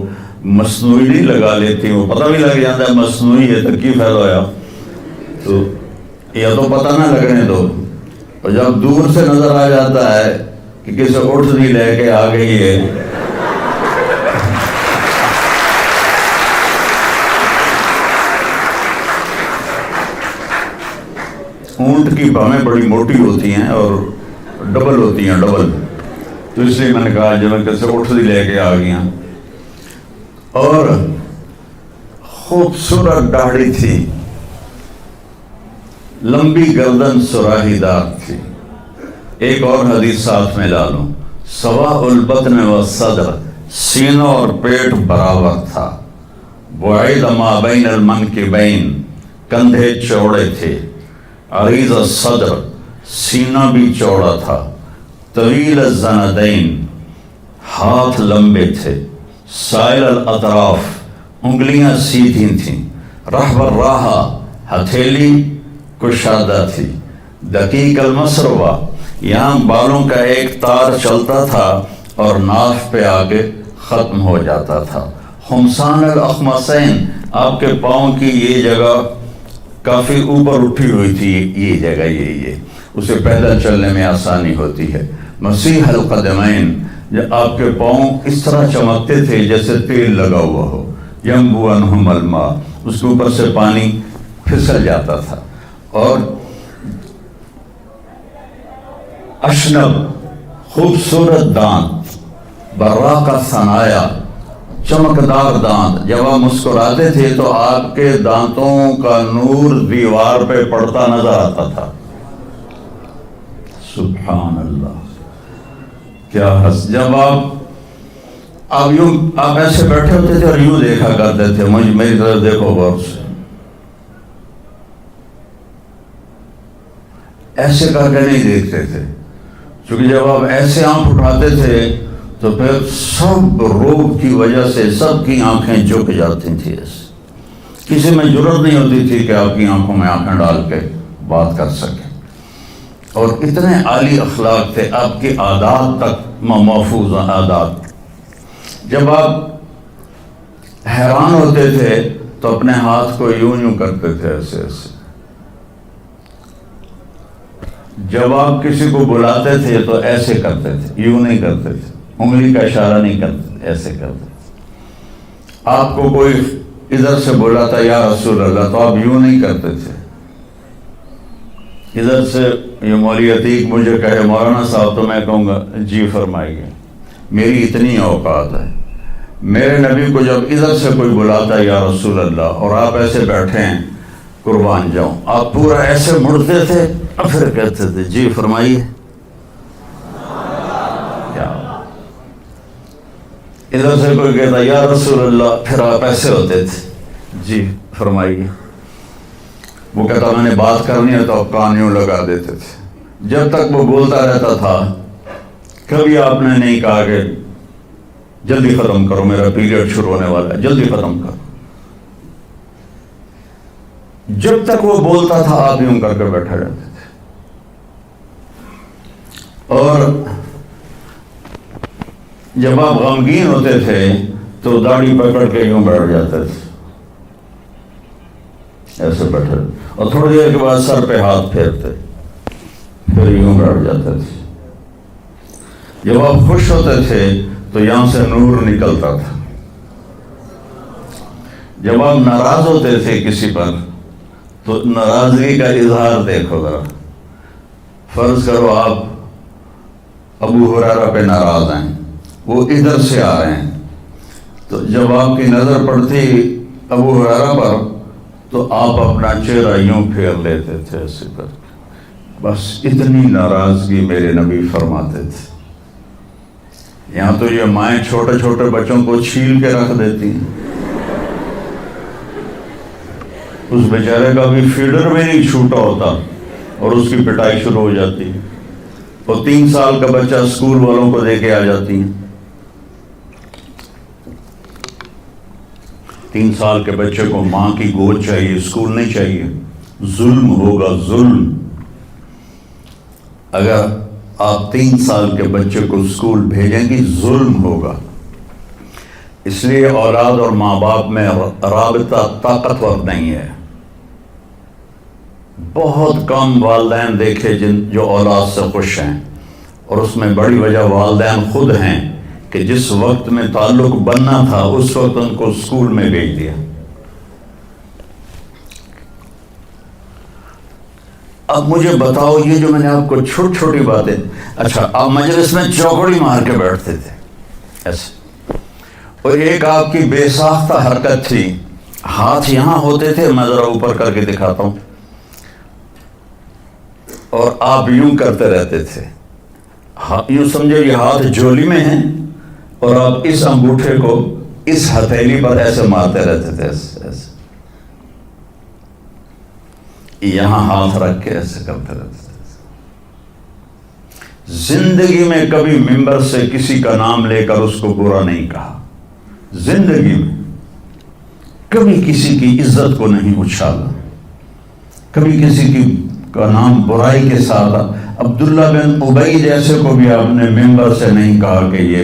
مصنوعی نہیں لگا لیتی، وہ پتہ بھی لگ جاتا ہے مصنوعی ہے تو کی فائدہ ہوا، تو یا تو پتہ نہ لگنے دو، اور جب دور سے نظر آ جاتا ہے کہ کسی اٹھ نہیں لے کے آ گئی ہے۔ اونٹ کی بھویں بڑی موٹی ہوتی ہیں اور ڈبل ہوتی ہیں، ڈبل، تو اس لیے میں نے کہا جب کیسے اٹھ نہیں لے کے آ گیا۔ اور خوبصورت داڑھی تھی، لمبی گردن سراہی دار تھی۔ ایک اور حدیث ساتھ میں لا لوں، سواء البطن والصدر، سینہ اور پیٹ برابر تھا، بعید ما بین المنکبین، کندھے چوڑے تھے، عریض الصدر، سینہ بھی چوڑا تھا، طویل الزندین، ہاتھ لمبے تھے، سائل الاطراف، انگلیاں سیدھی تھیں، رحب الراحہ، ہتھیلی کشادہ تھی، دقیق المسروہ، یہاں بالوں کا ایک تار چلتا تھا اور ناف پہ آگے ختم ہو جاتا تھا، خمسان الاخمصین، آپ کے پاؤں کی یہ جگہ کافی اوپر اٹھی ہوئی تھی، یہ جگہ یہ اسے پیدل چلنے میں آسانی ہوتی ہے، مسیح القدمین، جب آپ کے پاؤں اس طرح چمکتے تھے جیسے تیل لگا ہوا ہو، ینبو عنہم الماء، اس کے اوپر سے پانی پھسل جاتا تھا، اور اشنب، خوبصورت دانت، براق الثنایا، چمکدار دانت، جب آپ مسکراتے تھے تو آپ کے دانتوں کا نور دیوار پہ پڑتا نظر آتا تھا۔ سبحان اللہ، کیا حس، جب آپ ایسے بیٹھے ہوتے تھے اور یوں دیکھا کرتے تھے، میری طرف دیکھو غور سے، ایسے کر کے نہیں دیکھتے تھے، کیونکہ جب آپ ایسے آنکھ اٹھاتے تھے تو پھر سب روب کی وجہ سے سب کی آنکھیں جھک جاتی تھیں، کسی میں جرأت نہیں ہوتی تھی کہ آپ کی آنکھوں میں آنکھیں ڈال کے بات کر سکے. اور اتنے عالی اخلاق تھے، آپ کی عادات تک محفوظ عادات. جب آپ حیران ہوتے تھے تو اپنے ہاتھ کو یوں کرتے تھے، ایسے ایسے. جب آپ کسی کو بلاتے تھے تو ایسے کرتے تھے، یوں نہیں کرتے تھے، انگلی کا اشارہ نہیں کرتے تھے، ایسے کرتے تھے. آپ کو کوئی ادھر سے بلاتا یا رسول اللہ تو آپ یوں نہیں کرتے تھے. ادھر سے یہ مولوی عتیق مجھے کہے مولانا صاحب تو میں کہوں گا جی فرمائیے، میری اتنی اوقات ہے. میرے نبی کو جب ادھر سے کوئی بلاتا یا رسول اللہ اور آپ ایسے بیٹھے ہیں قربان جاؤں، آپ پورا ایسے مڑتے تھے اور پھر کہتے تھے جی فرمائیے. ادھر سے کوئی کہتا یا رسول اللہ، پھر آپ ایسے ہوتے تھے جی فرمائیے. وہ کہتا میں نے بات کرنی ہے تو آپ کان یوں لگا دیتے تھے. جب تک وہ بولتا رہتا تھا کبھی آپ نے نہیں کہا کہ جلدی ختم کرو، میرا پیریڈ شروع ہونے والا ہے، جلدی ختم کرو. جب تک وہ بولتا تھا آپ یوں کر کے بیٹھے رہتے تھے. اور جب آپ غمگین ہوتے تھے تو داڑھی پکڑ کے یوں بیٹھ جاتے تھے، ایسے بیٹھے، اور تھوڑی دیر کے بعد سر پہ ہاتھ پھیرتے، پھر یوں بیٹھ جاتے تھے. جب آپ خوش ہوتے تھے تو یہاں سے نور نکلتا تھا. جب آپ ناراض ہوتے تھے کسی پر تو ناراضگی کا اظہار دیکھو ذرا. فرض کرو آپ ابو ہریرہ پہ ناراض ہیں، وہ ادھر سے آ رہے ہیں، تو جب آپ کی نظر پڑتی ابو ہریرہ پر تو آپ اپنا چہرہ یوں پھیر لیتے تھے ایسے کر کے. بس اتنی ناراضگی میرے نبی فرماتے تھے. یہاں تو یہ مائیں چھوٹے چھوٹے بچوں کو چھیل کے رکھ دیتی ہیں، اس بیچارے کا بھی فیڈر میں نہیں چھوٹا ہوتا اور اس کی پٹائی شروع ہو جاتی ہے. اور 3 سال کا بچہ اسکول والوں کو دے کے آ جاتی ہیں. 3 سال کے بچے کو ماں کی گود چاہیے، اسکول نہیں چاہیے. ظلم ہوگا، ظلم. اگر آپ 3 سال کے بچے کو اسکول بھیجیں گی ظلم ہوگا. اس لیے اولاد اور ماں باپ میں رابطہ طاقتور نہیں ہے. بہت کم والدین دیکھے جو اولاد سے خوش ہیں، اور اس میں بڑی وجہ والدین خود ہیں کہ جس وقت میں تعلق بننا تھا اس وقت ان کو اسکول میں بھیج دیا. اب مجھے بتاؤ یہ جو میں نے آپ کو چھوٹی چھوٹی باتیں، اچھا آپ مجلس میں چوکڑی مار کے بیٹھتے تھے ایسے، اور ایک آپ کی بے ساختہ حرکت تھی، ہاتھ یہاں ہوتے تھے، میں ذرا اوپر کر کے دکھاتا ہوں، اور آپ یوں کرتے رہتے تھے. یوں سمجھو یہ ہاتھ جولی میں ہیں اور آپ اس انگوٹھے کو اس ہتھیلی پر ایسے مارتے رہتے تھے، ایسے یہاں ہاتھ رکھ کے ایسے کرتے رہتے تھے. زندگی میں کبھی ممبر سے کسی کا نام لے کر اس کو برا نہیں کہا. زندگی میں کبھی کسی کی عزت کو نہیں اچھالا، کبھی کسی کی کا نام برائی کے ساتھ. عبداللہ بن ابی جیسے کو بھی آپ نے ممبر سے نہیں کہا کہ یہ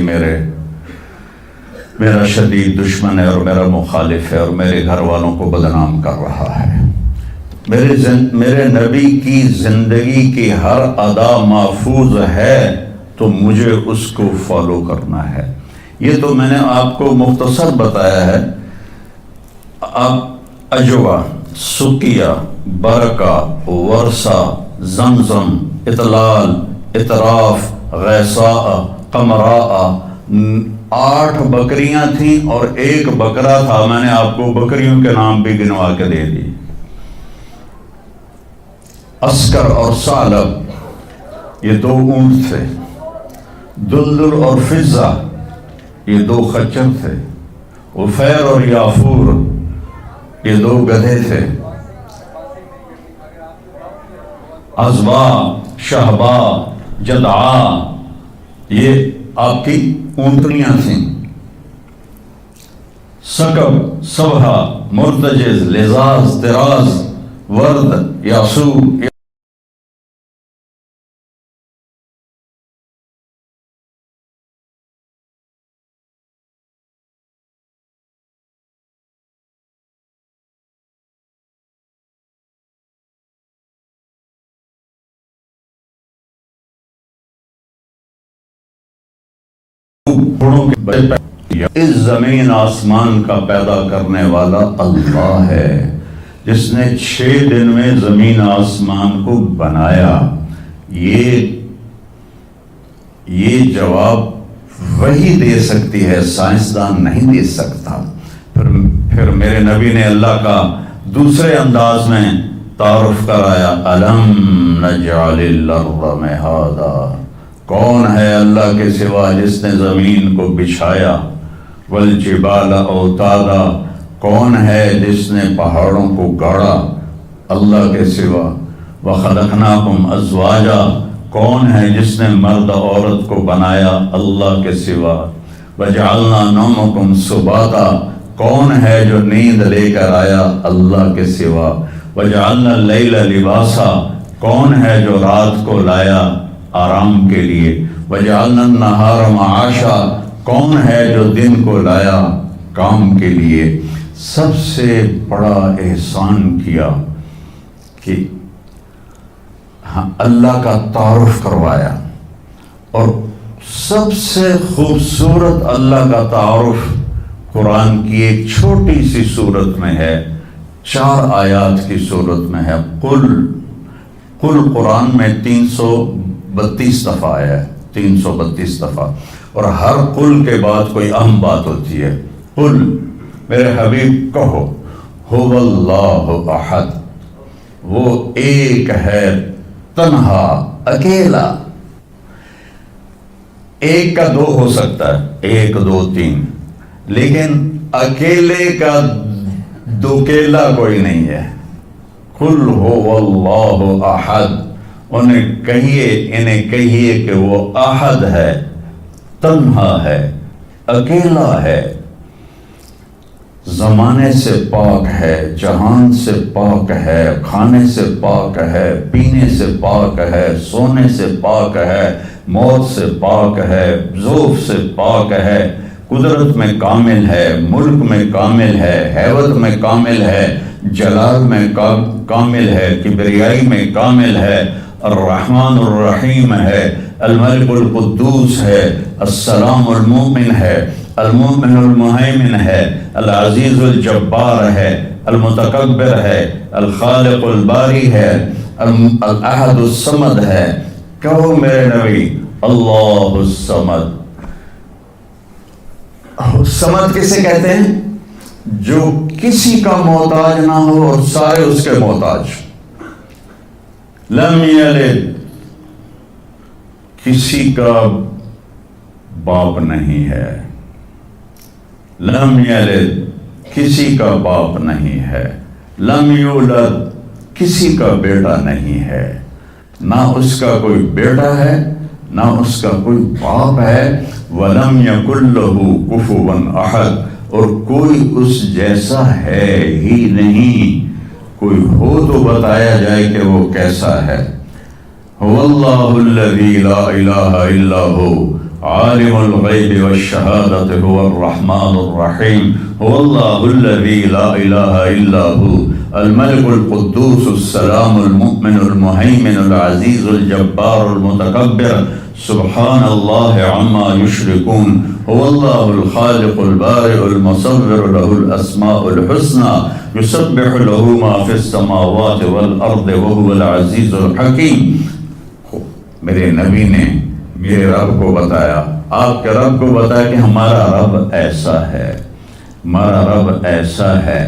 میرا شدید دشمن ہے اور میرا مخالف ہے اور میرے گھر والوں کو بدنام کر رہا ہے. میرے نبی کی زندگی کی ہر ادا محفوظ ہے تو مجھے اس کو فالو کرنا ہے. یہ تو میں نے آپ کو مختصر بتایا ہے. آپ اجوا، سقیہ، برکہ، ورثہ، زمزم، اطلال، اطراف، غیثاء، قمراء، 8 بکریاں تھیں اور 1 بکرا تھا. میں نے آپ کو بکریوں کے نام بھی گنوا کے دے دی. عسکر اور ثعلب یہ 2 اونٹ تھے. دلدل اور فضہ یہ 2 خچر تھے. عفیر اور یافور یہ 2 گدھے تھے. عزبا، شہبا، جدعا یہ آپ کی اونٹنیاں تھیں، سکب، صبحہ، مرتجز، لزاز، دراز، ورد، یاسو، اس زمین آسمان کا پیدا کرنے والا اللہ ہے، جس نے 6 دن میں زمین آسمان کو بنایا۔ یہ جواب وہی دے سکتی ہے، سائنسدان نہیں دے سکتا۔ پھر میرے نبی نے اللہ کا دوسرے انداز میں تعارف کرایا، الم نجعل الارض مہادا، کون ہے اللہ کے سوا جس نے زمین کو بچھایا، والجبال اوتادا، کون ہے جس نے پہاڑوں کو گاڑا اللہ کے سوا، وخلقناکم ازواجا، کون ہے جس نے مرد عورت کو بنایا اللہ کے سوا، وجعلنا نومکم سباتا، کون ہے جو نیند لے کر آیا اللہ کے سوا، وجعلنا اللیل لباسا، کون ہے جو رات کو لایا آرام کے لیے، وجعلنا النہار معاشا، کون ہے جو دن کو لایا کام کے لیے۔ سب سے بڑا احسان کیا کہ اللہ کا تعارف کروایا، اور سب سے خوبصورت اللہ کا تعارف قرآن کی ایک چھوٹی سی صورت میں ہے، 4 آیات کی صورت میں ہے۔ قل قرآن میں 332 دفعہ آیا ہے، 332 دفعہ، اور ہر قل کے بعد کوئی اہم بات ہوتی ہے۔ قل، میرے حبیب کہو، هو اللہ احد، وہ ایک ہے، تنہا، اکیلا۔ ایک کا 2 ہو سکتا ہے، 1 2 3، لیکن اکیلے کا دوکیلا کوئی نہیں ہے۔ قل هو اللہ احد، انہیں کہیے کہ وہ احد ہے، تنہا ہے، اکیلا ہے، زمانے سے پاک ہے، جہان سے پاک ہے، کھانے سے پاک ہے، پینے سے پاک ہے، سونے سے پاک ہے، موت سے پاک ہے، ذوف سے پاک ہے، قدرت میں کامل ہے، ملک میں کامل ہے، ہیبت میں کامل ہے، جلال میں کامل ہے، کبریائی میں کامل ہے، الرحمن الرحیم ہے، الملک القدوس ہے، السلام المؤمن ہے، المؤمن المہیمن ہے، العزیز الجبار ہے، المتکبر ہے، الخالق الباری ہے، الاحد الصمد ہے۔ کہو میرے نبی، اللہ الصمد۔ صمد کسے کہتے ہیں؟ جو کسی کا محتاج نہ ہو اور سارے اس کے محتاج۔ لم یلد، کسی کا باپ نہیں ہے۔ لم یلد، کسی کا باپ نہیں ہے۔ لم یولد، کسی کا بیٹا نہیں ہے، نہ اس کا کوئی بیٹا ہے نہ اس کا کوئی باپ ہے۔ وَلَمْ يَكُنْ لَهُ كُفُوًا أَحَدٌ، اور کوئی اس جیسا ہے ہی نہیں، کوئی ہو تو بتایا جائے کہ وہ کیسا ہے۔ هُوَ اللَّهُ الَّذِي لَا إِلَٰهَ إِلَّا هُوَ عَالِمُ الْغَيْبِ وَالشَّهَادَةِ هُوَ الرَّحْمَٰنُ الرَّحِيمُ هُوَ اللَّهُ الَّذِي لَا إِلَٰهَ إِلَّا هُوَ الملك القدوس السلام المؤمن المهيمن العزيز الجبار المتكبر سبحان الله عما يشركون هو الله الخالق البارئ المصور له الأسماء الحسنى يسبح له ما في السماوات والأرض وهو العزيز الحكيم۔ میرے نبی نے میرے رب کو بتایا، آپ کے رب کو بتایا کہ ہمارا رب ایسا ہے، ہمارا رب ایسا ہے۔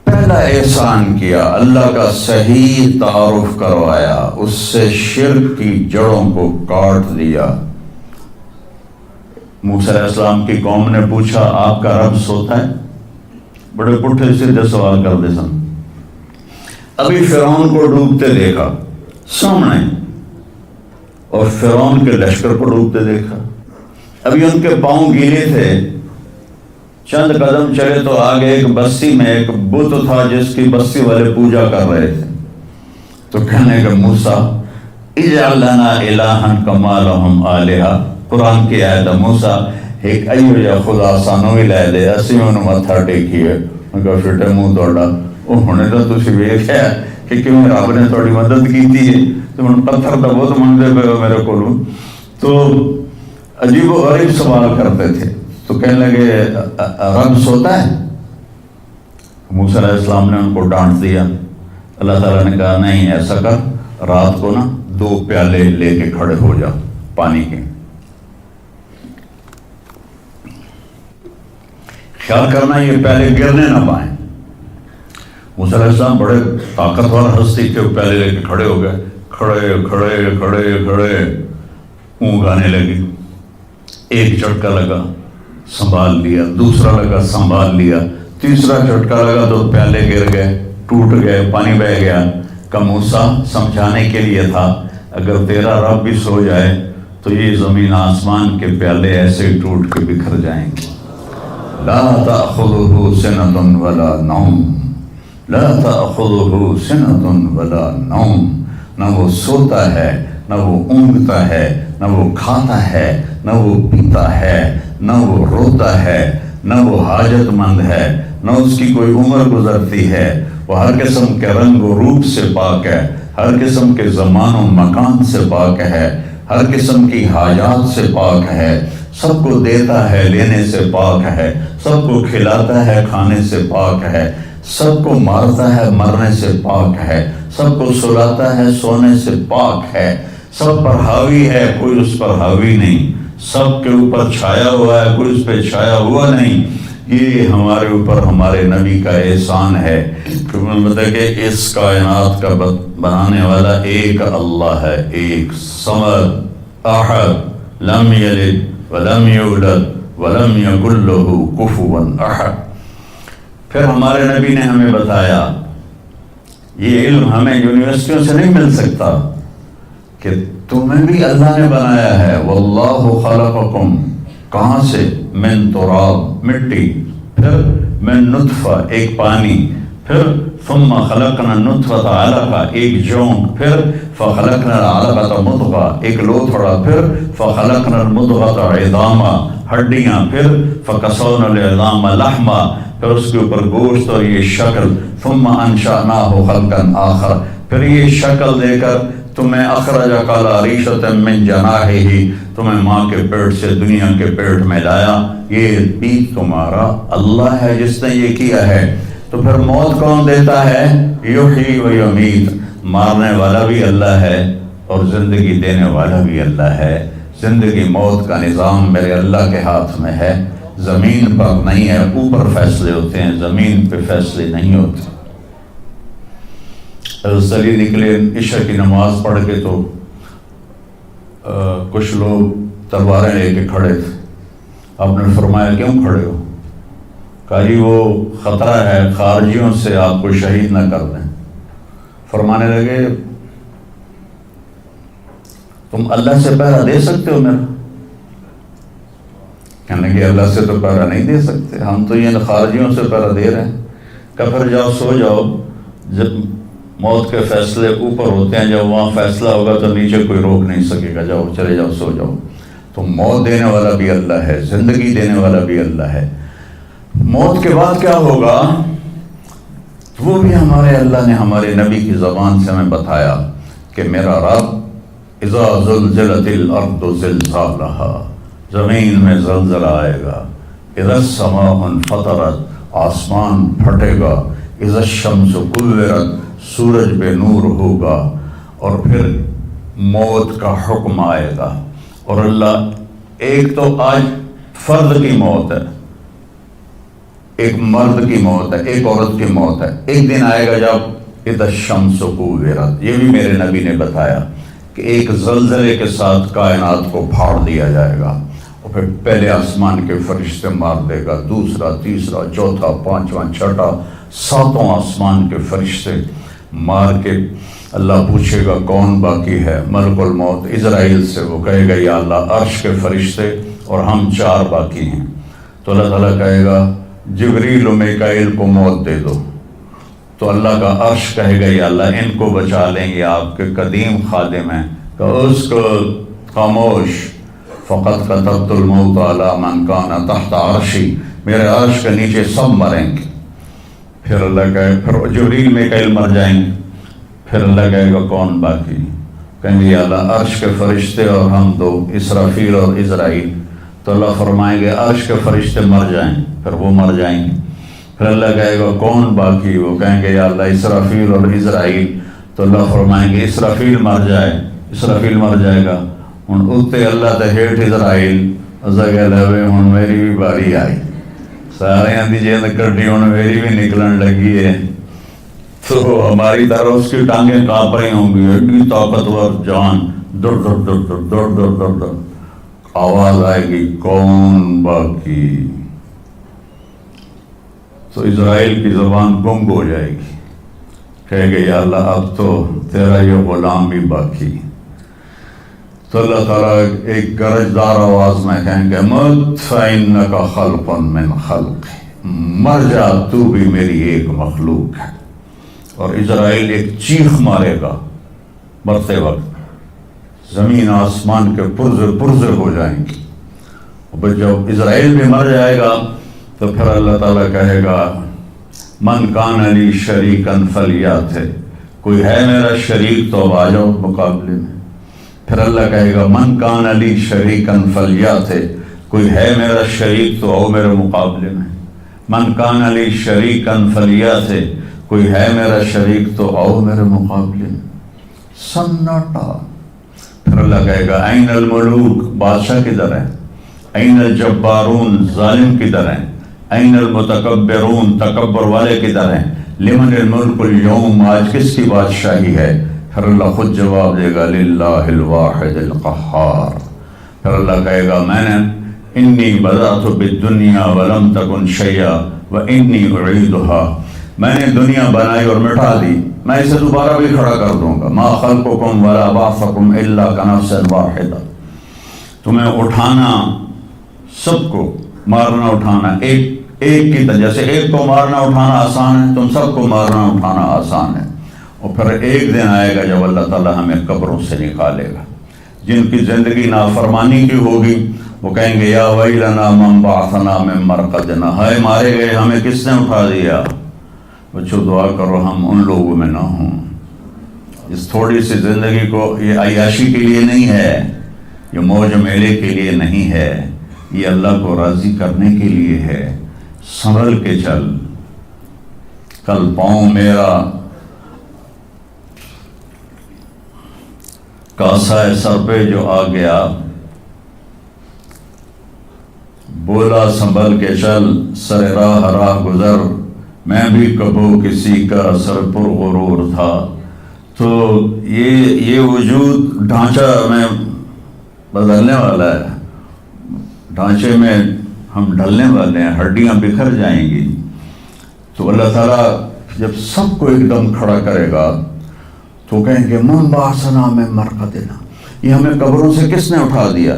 پہلا احسان کیا، اللہ کا صحیح تعارف کروایا، اس سے شرک کی جڑوں کو کاٹ دیا۔ موسیٰ علیہ السلام کی قوم نے پوچھا، آپ کا رب سوتا ہے؟ بڑے پٹھے سیدھے سوال کر دے سن۔ ابھی فرعون کو ڈوبتے دیکھا سامنے، اور فرعون کے لشکر کو ڈوبتے دیکھا. ابھی ان کے پاؤں گیلے تھے، چند قدم چلے تو آگے ایک بستی میں ایک بت تھا جس کی بستی والے پوجا کر رہے تھے. تو کہنے کہ موسیٰ اجعل لنا الہا کما لہم آلہہ. قرآن کی آیت ہے، موسیٰ ایک ایو یا خدا سانو ہی لے دے، اسی انہوں متھا ٹیکیے. میں کہا فٹے منہ توڑا، وہ ہونے تو تسی ویکھیا کہ کیوں رب نے تھوڑی مدد کیتی ہے، تو ہن پتھر دا بہت منگدے پے ہو میرے کولوں. تو عجیب و غریب سوال کرتے تھے. تو کہنے لگے رب سوتا ہے؟ موسیٰ علیہ السلام نے ان کو ڈانٹ دیا. اللہ تعالیٰ نے کہا نہیں، ایسا کر، رات کو نا 2 پیالے لے کے کھڑے ہو جا پانی کے، خیال کرنا یہ پیالے گرنے نہ پائیں. موسیٰ علیہ السلام بڑے طاقتور ہستی تھے، وہ پیالے لے کے کھڑے ہو گئے. کھڑے کھڑے کھڑے کھڑے اونگ آنے لگی. ایک جھٹکا لگا، سنبھال لیا. دوسرا لگا، سنبھال لیا. تیسرا جھٹکا لگا تو پیالے گر گئے، ٹوٹ گئے، پانی بہہ گیا. کہ موسیٰ سمجھانے کے لیے تھا، اگر تیرا رب بھی سو جائے تو یہ زمین آسمان کے پیالے ایسے ہی ٹوٹ کے بکھر جائیں گے. لا تأخذہ سنۃ ولا نوم، لا تأخذہ سنۃ ولا نوم. نہ وہ سوتا ہے، نہ وہ اونگتا ہے، نہ وہ کھاتا ہے، نہ وہ پیتا ہے، نہ وہ روتا ہے، نہ وہ حاجت مند ہے، نہ اس کی کوئی عمر گزرتی ہے. وہ ہر قسم کے رنگ و روپ سے پاک ہے، ہر قسم کے زمان و مکان سے پاک ہے، ہر قسم کی حاجات سے پاک ہے. سب کو دیتا ہے، لینے سے پاک ہے. سب کو کھلاتا ہے، کھانے سے پاک ہے. سب کو مارتا ہے، مرنے سے پاک ہے. سب کو سلاتا ہے، سونے سے پاک ہے. سب پر حاوی ہے، کوئی اس پر حاوی نہیں. سب کے اوپر چھایا ہوا ہے، کوئی اس پہ چھایا ہوا نہیں. یہ ہمارے اوپر ہمارے نبی کا احسان ہے کہ اس کائنات کا بنانے والا ایک اللہ ہے، ایک صمد احد لم یلد ولم یولد ولم یکن لہ کفوا احد. پھر ہمارے نبی نے ہمیں بتایا، یہ علم ہمیں یونیورسٹیوں سے نہیں مل سکتا، کہ تمہیں بھی اللہ نے بنایا ہے. واللہ خلقکم، کہاں سے؟ من تراب، مٹی، پھر من نطفہ، ایک پانی، پھر ثم خلقنا النطفۃ علقہ، ایک جونک، پھر فخلقنا العلقۃ مضغہ، ایک لوتھڑا، پھر فخلقنا المضغۃ عظاما، ہڈیاں، پھر فکسونا العظام لحما، پھر اس کے اوپر گوشت اور یہ شکل. ثم انشأناہ خلقا آخر، پھر یہ شکل دے کر تمہیں اخرج کالا ریشۃ من جناحہ، تمہیں ماں کے پیٹ سے دنیا کے پیٹ میں لایا. یہ بھی تمہارا اللہ ہے جس نے یہ کیا ہے. تو پھر موت کون دیتا ہے؟ یحیی و یمیت، مارنے والا بھی اللہ ہے اور زندگی دینے والا بھی اللہ ہے. زندگی موت کا نظام میرے اللہ کے ہاتھ میں ہے. زمین پر نہیں ہے، اوپر فیصلے ہوتے ہیں، زمین پہ فیصلے نہیں ہوتے. حضرت علی نکلے عشاء کی نماز پڑھ کے تو کچھ لوگ تلواریں لے کے کھڑے تھے. آپ نے فرمایا کیوں کھڑے ہو؟ کہا جی وہ خطرہ ہے خارجیوں سے آپ کو شہید نہ کر دیں. فرمانے لگے تم اللہ سے پہرا دے سکتے ہو میرا؟ کہنے کہ اللہ سے تو پہرا نہیں دے سکتے، ہم تو یہ خارجیوں سے پہرا دے رہے ہیں. کہ پھر جاؤ سو جاؤ، جب موت کے فیصلے اوپر ہوتے ہیں، جب وہاں فیصلہ ہوگا تو نیچے کوئی روک نہیں سکے گا. جاؤ، چلے جاؤ، سو جاؤ. تو موت دینے والا بھی اللہ ہے، زندگی دینے والا بھی اللہ ہے. موت کے بعد کیا ہوگا وہ بھی ہمارے اللہ نے ہمارے نبی کی زبان سے ہمیں بتایا کہ میرا رب اذا زلزلت الارض زلزالہا، زمین میں زلزلہ آئے گا. اذا السماء انفطرت، آسمان پھٹے گا. اذا الشمس کورت، سورج بے نور ہوگا. اور پھر موت کا حکم آئے گا. اور اللہ ایک تو آج فرد کی موت ہے، ایک مرد کی موت ہے، ایک عورت کی موت ہے. ایک دن آئے گا جب اذا الشمس کورت، یہ بھی میرے نبی نے بتایا کہ ایک زلزلے کے ساتھ کائنات کو پھاڑ دیا جائے گا. اور پھر پہلے آسمان کے فرشتے مار دے گا، دوسرا، تیسرا، چوتھا، پانچواں، چھٹا، ساتوں آسمان کے فرشتے مار کے اللہ پوچھے گا کون باقی ہے؟ ملک الموت اسرائیل سے وہ کہے گا یا اللہ عرش کے فرشتے اور ہم 4 باقی ہیں۔ تو اللہ تعالیٰ کہے گا جبریل و میکائیل کو موت دے دو۔ تو اللہ کا عرش کہے گا یا اللہ ان کو بچا لیں گے، آپ کے قدیم خادم ہیں، کہ اس کو خاموش، فقط کتبت الموت علی من کان تحت عرشی، میرے عرش کے نیچے سب مریں گے۔ پھر اللہ کہے، پھر جبریل میکائیل مر جائیں گے۔ پھر اللہ کہے گا کون باقی؟ کہیں گے یا اللہ عرش کے فرشتے اور ہم 2، اسرافیل اور اسرائیل۔ تو اللہ فرمائیں گے عرش کے فرشتے مر جائیں، پھر وہ مر جائیں گے۔ پھر اللہ کہے گا کون باقی؟ وہ کہیں گے یا اللہ اسرافیل اور اسرائیل۔ تو اللہ فرمائیں گے اسرافیل مر جائے، اسرافیل مر جائے گا۔ ہن اتنے اللہ تے ہیٹھ اسرائیل، اسا کہہ لے ہن میری بھی باری آئی، سارے دی جیند کٹی ہن میری بھی نکلن لگی ہے۔ تو ہماری طرح اس کی ٹانگیں کانپ رہی ہوں گی، ایڈی طاقتور جان، در در در در در در در در، آواز آئے گی کون باقی؟ تو اسرائیل کی زبان گنگ ہو جائے گی، کہے گے یا اللہ اب تو تیرا یہ غلام بھی باقی۔ تو اللہ تعالیٰ ایک گرجدار آواز میں کہیں گے مت فإنک خلق من خلق، مر جا تو بھی میری ایک مخلوق ہے۔ اور اسرائیل ایک چیخ مارے گا مرتے وقت، زمین آسمان کے پرزے پرزے ہو جائیں گی۔ اور جب اسرائیل بھی مر جائے گا تو پھر اللہ تعالیٰ کہے گا من کان لی شریکن فلیات، کوئی ہے میرا شریک تو آ جاؤ مقابلے میں۔ پھر اللہ کہے گا من کان لی شریکن فلیات، کوئی ہے میرا شریک تو آؤ میرے مقابلے میں۔ من کان لی شریکن فلیات، کوئی ہے میرا شریک تو آؤ میرے مقابلے میں۔ سناٹا۔ پھر اللہ کہے گا این الملوک، بادشاہ کدھر ہے؟ این الجبارون، ظالم کدھر ہیں؟ این المتکبرون، تکبر والے کدھر ہیں؟ لمن الملک اليوم، آج کس کی بادشاہی ہے؟ پھر اللہ خود جواب دے گا للہ الواحد القہار۔ پھر اللہ کہے گا میں نے انی بدأت بالدنیا ولم تکن شیئا وانی اعیدها، میں نے دنیا بنائی اور مٹا دی، میں اسے دوبارہ بھی کھڑا کر دوں گا۔ ما خلقکم ولا بعثکم الا کنفس واحدہ، تمہیں اٹھانا، سب کو مارنا اٹھانا ایک کی طرح، جیسے ایک کو مارنا اٹھانا آسان ہے، تم سب کو مارنا اٹھانا آسان ہے۔ اور پھر ایک دن آئے گا جب اللہ تعالیٰ ہمیں قبروں سے نکالے گا۔ جن کی زندگی نافرمانی کی ہوگی وہ کہیں گے یا ویلنا من بعثنا من مرقدنا، ہائے مارے گئے ہمیں کس نے اٹھا دیا۔ بچوں دعا کرو ہم ان لوگوں میں نہ ہوں۔ اس تھوڑی سی زندگی کو یہ عیاشی کے لیے نہیں ہے، یہ موج میلے کے لیے نہیں ہے، یہ اللہ کو راضی کرنے کے لیے ہے۔ سنبھل کے چل، کل پاؤں میرا کاسا سر پہ جو آ گیا، بولا سنبھل کے چل سر راہ گزر، میں بھی کبو کسی کا سر پر غرور تھا۔ تو یہ وجود ڈھانچہ میں بدلنے والا ہے، ڈھانچے میں ہم ڈھلنے والے ہیں، ہڈیاں بکھر جائیں گی۔ تو اللہ تعالیٰ جب سب کو ایک دم کھڑا کرے گا تو کہیں گے من بعثنا من مرقدنا، یہ ہمیں قبروں سے کس نے اٹھا دیا؟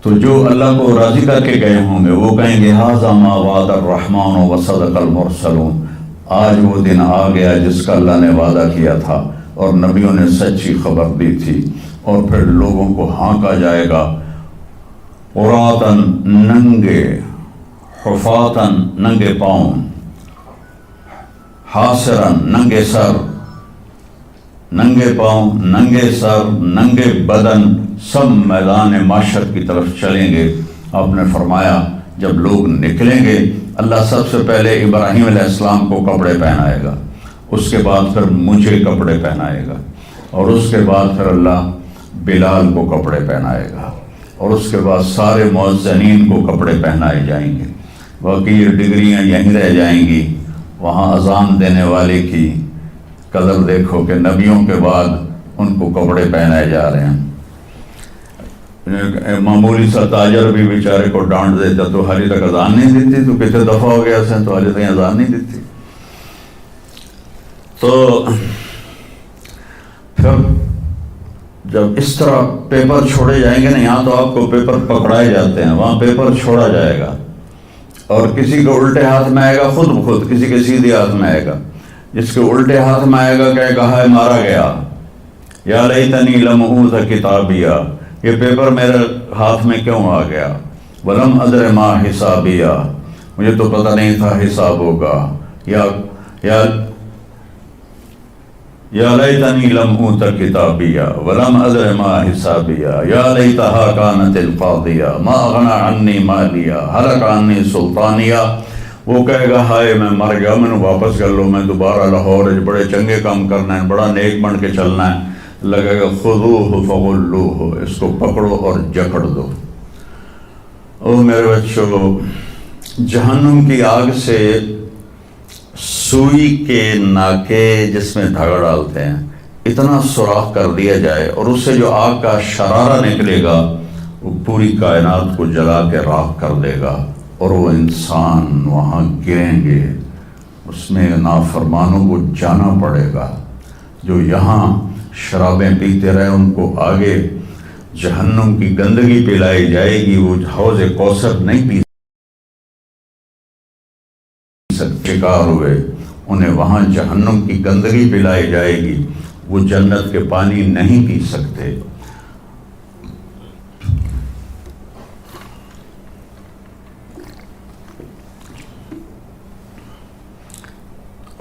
تو جو اللہ کو راضی کر کے گئے ہوں گے وہ کہیں گے ھذا ما وعد الرحمن وصدق المرسلون، آج وہ دن آ گیا جس کا اللہ نے وعدہ کیا تھا اور نبیوں نے سچی خبر دی تھی۔ اور پھر لوگوں کو ہانکا جائے گا، عراۃً ننگے، حفاۃً ننگے پاؤں، حاسراً ننگے سر، ننگے پاؤں، ننگے سر، ننگے بدن، سب میدان معاشر کی طرف چلیں گے۔ آپ نے فرمایا جب لوگ نکلیں گے اللہ سب سے پہلے ابراہیم علیہ السلام کو کپڑے پہنائے گا، اس کے بعد پھر مجھے کپڑے پہنائے گا، اور اس کے بعد پھر اللہ بلال کو کپڑے پہنائے گا، اور اس کے بعد سارے مؤذنین کو کپڑے پہنائے جائیں گے۔ باقی یہ ڈگریاں یہیں رہ جائیں گی۔ وہاں اذان دینے والے کی قدر دیکھو کہ نبیوں کے بعد ان کو کپڑے پہنائے جا رہے ہیں۔ معمولی سا تاجر بھی بیچارے کو ڈانٹ دیتا تو حالی تک اذان نہیں دیتی، تو کتنے دفعہ ہو گیا سے تو حالی تک اذان نہیں دیتی۔ تو پھر جب اس طرح پیپر چھوڑے جائیں گے نا، یہاں تو آپ کو پیپر پکڑائے جاتے ہیں، وہاں پیپر چھوڑا جائے گا، اور کسی کو الٹے ہاتھ میں آئے گا خود بخود، کسی کے سیدھے ہاتھ میں آئے گا. جس کے الٹے ہاتھ میں آئے گا کہ کہا ہے مارا گیا، یا لیتنی لم اوت کتابیہ، یہ پیپر میرے ہاتھ میں کیوں آ گیا، ولم ادر ما حسابیہ، مجھے تو پتہ نہیں تھا حساب ہوگا، یا لیتنی لم اوت کتابیہ ولم ادر ما حسابیہ، یا لیتہا کانت القاضیہ ما اغنی عنی مالیہ ہلک عنی سلطانیہ. وہ کہے گا ہائے میں مر گیا، میں نے واپس کر لو، میں دوبارہ لاہور بڑے چنگے کام کرنا ہے، بڑا نیک بن کے چلنا ہے. لگے گا خذوہ فغلوہ، اس کو پکڑو اور جکڑ دو. او میرے بچوں، جہنم کی آگ سے سوئی کے ناکے جس میں دھاگا ڈالتے ہیں اتنا سوراخ کر دیا جائے، اور اس سے جو آگ کا شرارہ نکلے گا وہ پوری کائنات کو جلا کے راکھ کر دے گا، اور وہ انسان وہاں گریں گے. اس میں نافرمانوں کو جانا پڑے گا. جو یہاں شرابیں پیتے رہے ان کو آگے جہنم کی گندگی پلائی جائے گی، وہ حوض کوثر نہیں پی سکتے، شکار ہوئے، انہیں وہاں جہنم کی گندگی پلائی جائے گی، وہ جنت کے پانی نہیں پی سکتے.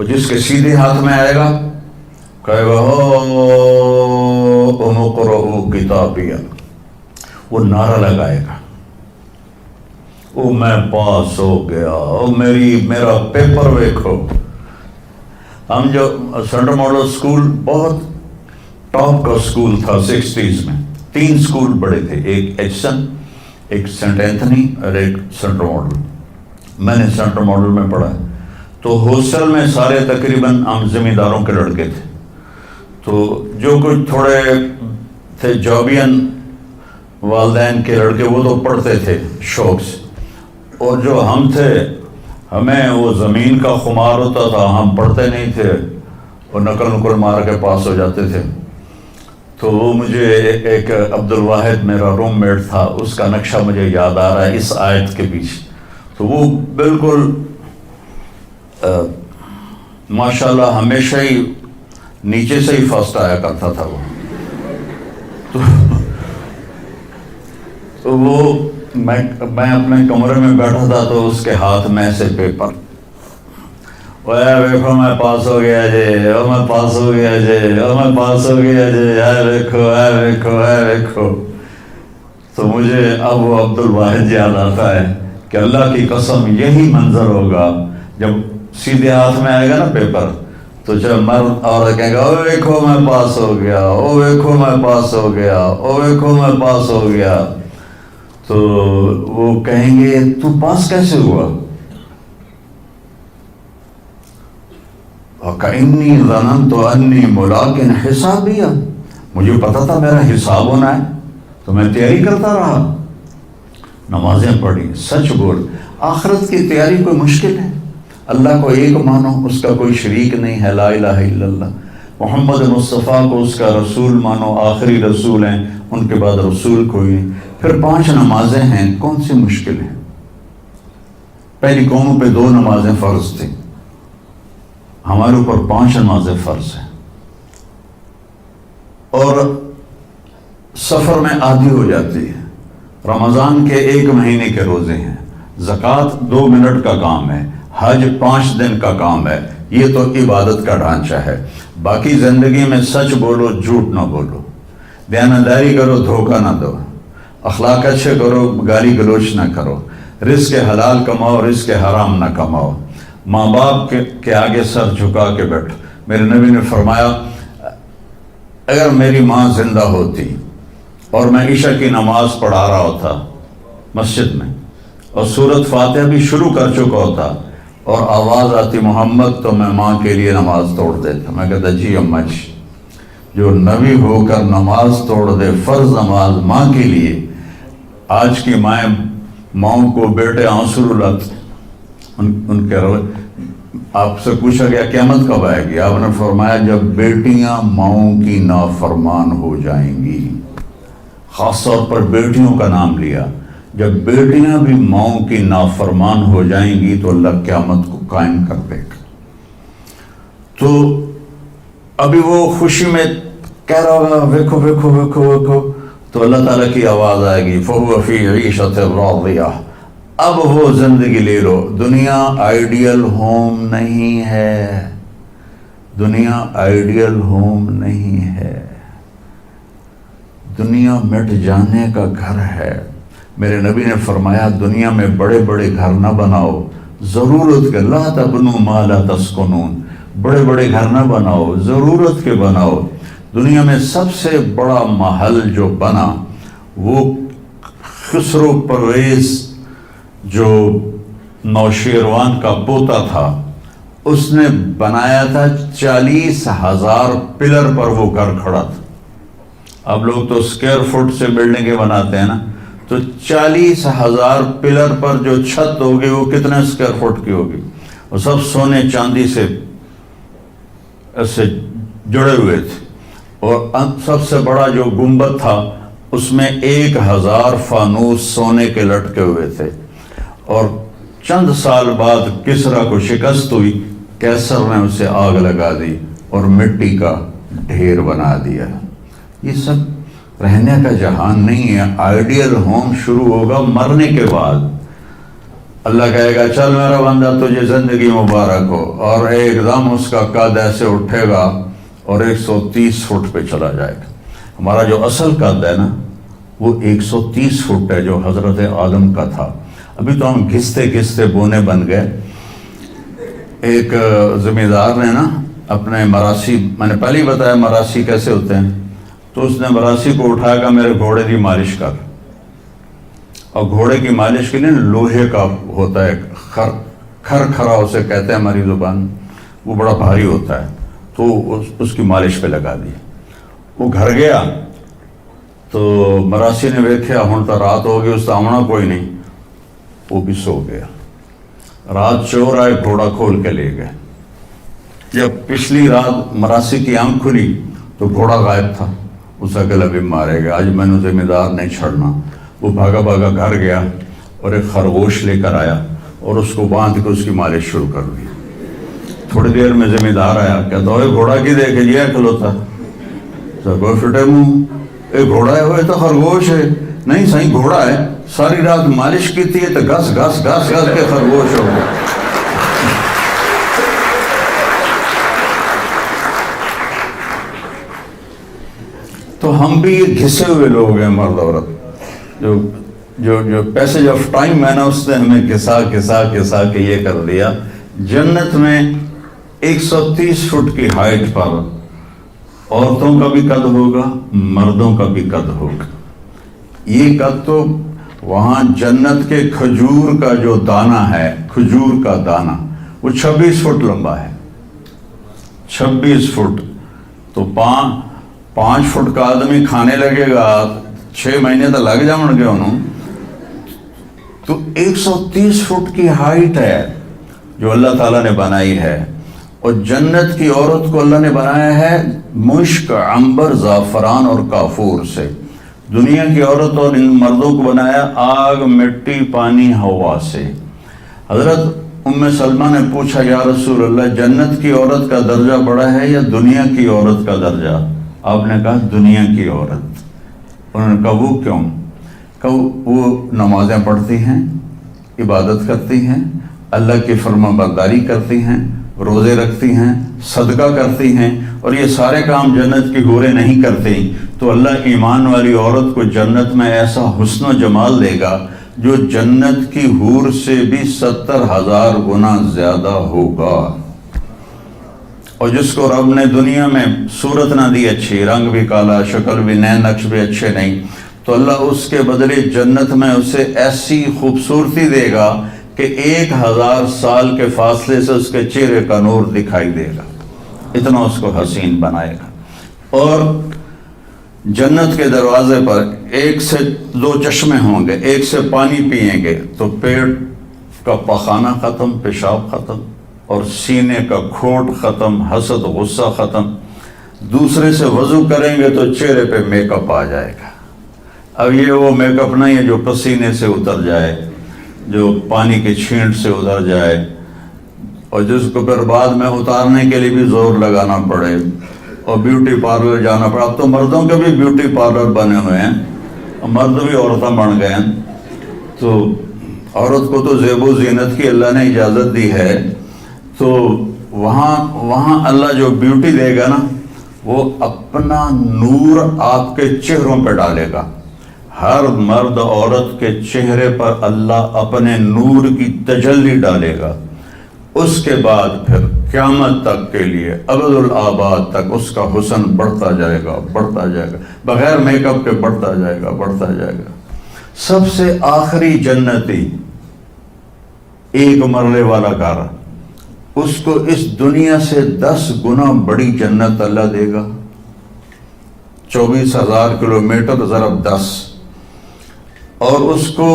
جس کے سیدھے ہاتھ میں آئے گا کہے گا اقرؤوا کتابیہ، وہ نعرہ لگائے گا، او میں پاس ہو گیا، او میرا پیپر دیکھو. ہم جو سینٹرل ماڈل اسکول بہت ٹاپ کا اسکول تھا 60s میں، 3 اسکول بڑے تھے، ایک ایچسن، ایک سینٹ اینتھنی اور ایک سینٹرل ماڈل. میں نے سینٹرل ماڈل میں پڑھا. تو ہاسٹل میں سارے تقریباً ہم زمینداروں کے لڑکے تھے، تو جو کچھ تھوڑے تھے جابین والدین کے لڑکے وہ تو پڑھتے تھے شوق سے، اور جو ہم تھے ہمیں وہ زمین کا خمار ہوتا تھا، ہم پڑھتے نہیں تھے اور نقل مار کے پاس ہو جاتے تھے. تو وہ مجھے ایک عبد الواحد میرا روم میٹ تھا، اس کا نقشہ مجھے یاد آ رہا ہے اس آیت کے پیچھے. تو وہ بالکل ماشاءاللہ ہمیشہ ہی نیچے سے ہی فرسٹ آیا کرتا تھا وہ. تو وہ میں اپنے کمرے میں بیٹھا تھا تو اس کے ہاتھ میں سے پیپر، دیکھو میں پاس ہو گیا جی، او میں پاس ہو گیا جی، او میں پاس ہو گیا جی، دیکھو. تو مجھے اب وہ عبد الواحد یاد آتا ہے کہ اللہ کی قسم یہی منظر ہوگا جب سیدھے ہاتھ میں آئے گا نا پیپر، تو جب مرد عورت کہے گا او دیکھو میں پاس ہو گیا، او دیکھو میں پاس ہو گیا، او دیکھو میں پاس ہو گیا، تو وہ کہیں گے تو پاس کیسے ہوا؟ وَكَإِنِّي ظَنَنْتُ أَنِّي مُلَاقٍ حِسَابِيَهْ، مجھے پتا تھا میرا حساب ہونا ہے تو میں تیاری کرتا رہا، نمازیں پڑھی. سچ بول، آخرت کی تیاری کوئی مشکل ہے؟ اللہ کو ایک مانو، اس کا کوئی شریک نہیں ہے، لا الہ الا اللہ. محمد مصطفیٰ کو اس کا رسول مانو، آخری رسول ہیں، ان کے بعد رسول کوئی نہیں. پھر 5 نمازیں ہیں، کون سی مشکل ہیں؟ پہلی قوموں پہ 2 نمازیں فرض تھیں، ہمارے اوپر 5 نمازیں فرض ہیں. اور سفر میں آدھی ہو جاتی ہے. رمضان کے 1 مہینے کے روزے ہیں، زکوٰۃ 2 منٹ کا کام ہے، حج 5 دن کا کام ہے. یہ تو عبادت کا ڈھانچہ ہے. باقی زندگی میں سچ بولو، جھوٹ نہ بولو، دیانتداری کرو، دھوکہ نہ دو، اخلاق اچھے کرو، گالی گلوچ نہ کرو، رزق حلال کماؤ، رزق حرام نہ کماؤ، ماں باپ کے آگے سر جھکا کے بیٹھو. میرے نبی نے فرمایا اگر میری ماں زندہ ہوتی اور میں عشاء کی نماز پڑھا رہا ہوتا مسجد میں اور سورۃ فاتحہ بھی شروع کر چکا ہوتا اور آواز آتی محمد، تو میں ماں کے لیے نماز توڑ دیتا. میں کہتا جی اماں جی، جو نبی ہو کر نماز توڑ دے، فرض نماز ماں کے لیے. آج کی ماؤں کو بیٹے آنسو رلاتے، ان کے آپ سے پوچھا گیا قیامت کب آئے گی؟ آپ نے فرمایا جب بیٹیاں ماؤں کی نافرمان ہو جائیں گی. خاص طور پر بیٹیوں کا نام لیا. جب بیٹیاں بھی ماؤں کی نافرمان ہو جائیں گی تو اللہ قیامت کو قائم کر دے گا. تو ابھی وہ خوشی میں کہہ رہا ہوگا ویکھو ویکھو ویکھو ویکھو، تو اللہ تعالیٰ کی آواز آئے گی فَهُوَ فِي عِيشَةٍ رَاضِيَةٍ. اب وہ زندگی لے لو. دنیا آئیڈیل ہوم نہیں ہے. دنیا آئیڈیل ہوم نہیں ہے. دنیا مٹ جانے کا گھر ہے. میرے نبی نے فرمایا دنیا میں بڑے بڑے گھر نہ بناؤ، ضرورت کے. لا تبنوا ما لا تسکنون. بڑے بڑے گھر نہ بناؤ، ضرورت کے بناؤ. دنیا میں سب سے بڑا محل جو بنا وہ خسرو پرویز جو نوشیروان کا پوتا تھا، اس نے بنایا تھا. 40,000 پلر پر وہ گھر کھڑا تھا. اب لوگ تو اسکوائر فٹ سے بلڈنگیں بناتے ہیں نا، تو 40,000 پلر پر جو چھت ہوگی وہ کتنے اسکوائر فٹ کی ہوگی؟ وہ سب سونے چاندی سے ایسے جڑے ہوئے تھے. اور سب سے بڑا جو گنبد تھا اس میں 1,000 فانوس سونے کے لٹکے ہوئے تھے. اور چند سال بعد کسرا کو شکست ہوئی، کیسر نے اسے آگ لگا دی اور مٹی کا ڈھیر بنا دیا. یہ سب رہنے کا جہان نہیں ہے. آئیڈیل ہوم شروع ہوگا مرنے کے بعد. اللہ کہے گا چل میرا بندہ تجھے زندگی مبارک ہو، اور ایک دم اس کا قد ایسے اٹھے گا اور 130 فٹ پہ چلا جائے گا. ہمارا جو اصل قد ہے نا وہ 130 فٹ ہے جو حضرت آدم کا تھا. ابھی تو ہم گھستے گھستے بونے بن گئے. ایک زمیندار نے نا اپنے مراسی، میں نے پہلے ہی بتایا مراسی کیسے ہوتے ہیں، تو اس نے مراسی کو اٹھایا کہ میرے گھوڑے کی مالش کر. اور گھوڑے کی مالش کے لیے لوہے کا ہوتا ہے، کھر کھرا اسے کہتے ہیں ہماری زبان، وہ بڑا بھاری ہوتا ہے. تو اس کی مالش پہ لگا دی. وہ گھر گیا تو مراسی نے دیکھا ہوں تو رات ہو گئی، اس کا آمنا کوئی نہیں، وہ بھی سو گیا. رات چور آئے گھوڑا کھول کے لے گئے. جب پچھلی رات مراسی کی آنکھ کھلی تو گھوڑا غائب تھا. اس کا گلا بھی مارے گا، آج میں نے ذمہ دار نہیں چھڑنا. وہ بھاگا بھاگا گھر گیا اور ایک خرگوش لے کر آیا اور اس کو باندھ کے اس کی مالش شروع کر دی. تھوڑی دیر میں ذمہ دار آیا، کہتا ہوئے گھوڑا کی دیکھے جی کھلوتا کوئی فٹے منہ، ایک گھوڑا ہے ہوئے تو خرگوش ہے. نہیں صحیح گھوڑا ہے، ساری رات مالش کی تھی تو گھس گھس گھس گھس کے خرگوش ہو گیا. تو ہم بھی یہ گھسے ہوئے لوگ ہیں، مرد عورت. جو پیسج آف ٹائم ہے نا اس نے ہمیں گھسا گھسا گھسا کے یہ کر دیا. جنت میں 130 فٹ کی ہائٹ پر عورتوں کا بھی قد ہوگا، مردوں کا بھی قد ہوگا. یہ قد تو وہاں جنت کے کھجور کا جو دانہ ہے، کھجور کا دانہ وہ 26 فٹ لمبا ہے. 26 فٹ تو 5 فٹ کا آدمی کھانے لگے گا 6 مہینے تو لگ جاؤں گے انہوں. تو 130 فٹ کی ہائٹ ہے جو اللہ تعالیٰ نے بنائی ہے. اور جنت کی عورت کو اللہ نے بنایا ہے مشک، عنبر، زعفران اور کافور سے. دنیا کی عورت اور ان مردوں کو بنایا آگ، مٹی، پانی، ہوا سے. حضرت ام سلمہ نے پوچھا یا رسول اللہ جنت کی عورت کا درجہ بڑا ہے یا دنیا کی عورت کا درجہ؟ آپ نے کہا دنیا کی عورت. انہوں نے کہا وہ کیوں؟ کہ وہ نمازیں پڑھتی ہیں، عبادت کرتی ہیں، اللہ کی فرما برداری کرتی ہیں، روزے رکھتی ہیں، صدقہ کرتی ہیں، اور یہ سارے کام جنت کی حوریں نہیں کرتی. تو اللہ ایمان والی عورت کو جنت میں ایسا حسن و جمال دے گا جو جنت کی حور سے بھی 70,000 گنا زیادہ ہوگا. اور جس کو رب نے دنیا میں صورت نہ دی اچھی، رنگ بھی کالا، شکل بھی نئے، نقش بھی اچھے نہیں، تو اللہ اس کے بدلے جنت میں اسے ایسی خوبصورتی دے گا کہ 1000 سال کے فاصلے سے اس کے چہرے کا نور دکھائی دے گا، اتنا اس کو حسین بنائے گا. اور جنت کے دروازے پر 1 سے 2 چشمے ہوں گے، ایک سے پانی پئیں گے تو پیٹ کا پخانہ ختم، پیشاب ختم، اور سینے کا کھوٹ ختم، حسد غصہ ختم. دوسرے سے وضو کریں گے تو چہرے پہ میک اپ آ جائے گا. اب یہ وہ میک اپ نہیں ہے جو پسینے سے اتر جائے، جو پانی کے چھینٹ سے اتر جائے، اور جس کو پھر بعد میں اتارنے کے لیے بھی زور لگانا پڑے اور بیوٹی پارلر جانا پڑا. اب تو مردوں کے بھی بیوٹی پارلر بنے ہوئے ہیں، مرد بھی عورتیں بن گئے ہیں. تو عورت کو تو زیب و زینت کی اللہ نے اجازت دی ہے، تو وہاں اللہ جو بیوٹی دے گا نا، وہ اپنا نور آپ کے چہروں پہ ڈالے گا. ہر مرد عورت کے چہرے پر اللہ اپنے نور کی تجلی ڈالے گا. اس کے بعد پھر قیامت تک کے لیے ابد الآباد تک اس کا حسن بڑھتا جائے گا، بڑھتا جائے گا، بغیر میک اپ کے بڑھتا جائے گا، بڑھتا جائے گا. سب سے آخری جنتی ایک مرلے والا گھر، اس کو اس دنیا سے 10 گنا بڑی جنت اللہ دے گا. 24,000 کلومیٹر ضرب 10، اور اس کو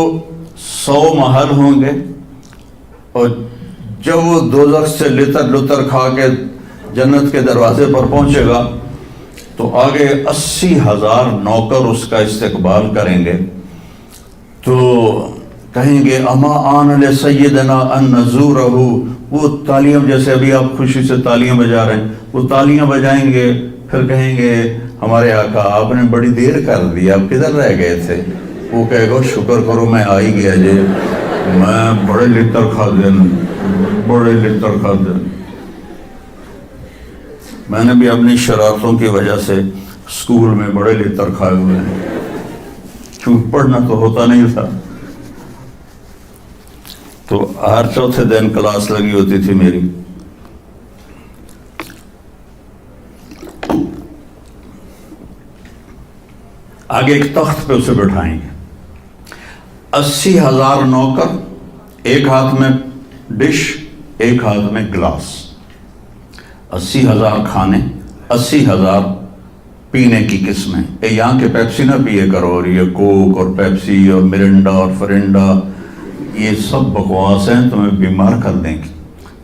100 محل ہوں گے. اور جب وہ دوزخ سے لتر لتر کھا کے جنت کے دروازے پر پہنچے گا تو آگے 80,000 نوکر اس کا استقبال کریں گے. تو کہیں گے اما آن لسیدنا ان نزورہ، وہ تالیاں، جیسے ابھی آپ خوشی سے تالیاں بجا رہے ہیں، وہ تالیاں بجائیں گے. پھر کہیں گے ہمارے آقا آپ نے بڑی دیر کر دی، آپ کدھر رہ گئے تھے؟ وہ کہے گا شکر کرو میں آ ہی گیا جی، میں بڑے لتر کھا دیں، بڑے لتر کھا دیں. میں نے بھی اپنی شرارتوں کی وجہ سے اسکول میں بڑے لتر کھائے ہوئے ہیں، کیونکہ پڑھنا تو ہوتا نہیں تھا. تو ہر چوتھے دن کلاس لگی ہوتی تھی میری. آگے ایک تخت پہ اسے بٹھائیں گے، 80,000 نوکر، ایک ہاتھ میں ڈش، ایک ہاتھ میں گلاس، 80,000 کھانے، 80,000 پینے کی قسمیں. یہاں کے پیپسی نہ پیے کرو، اور یہ کوک اور پیپسی اور مرنڈا اور فرنڈا، یہ سب بکواس ہیں، تمہیں بیمار کر دیں گی،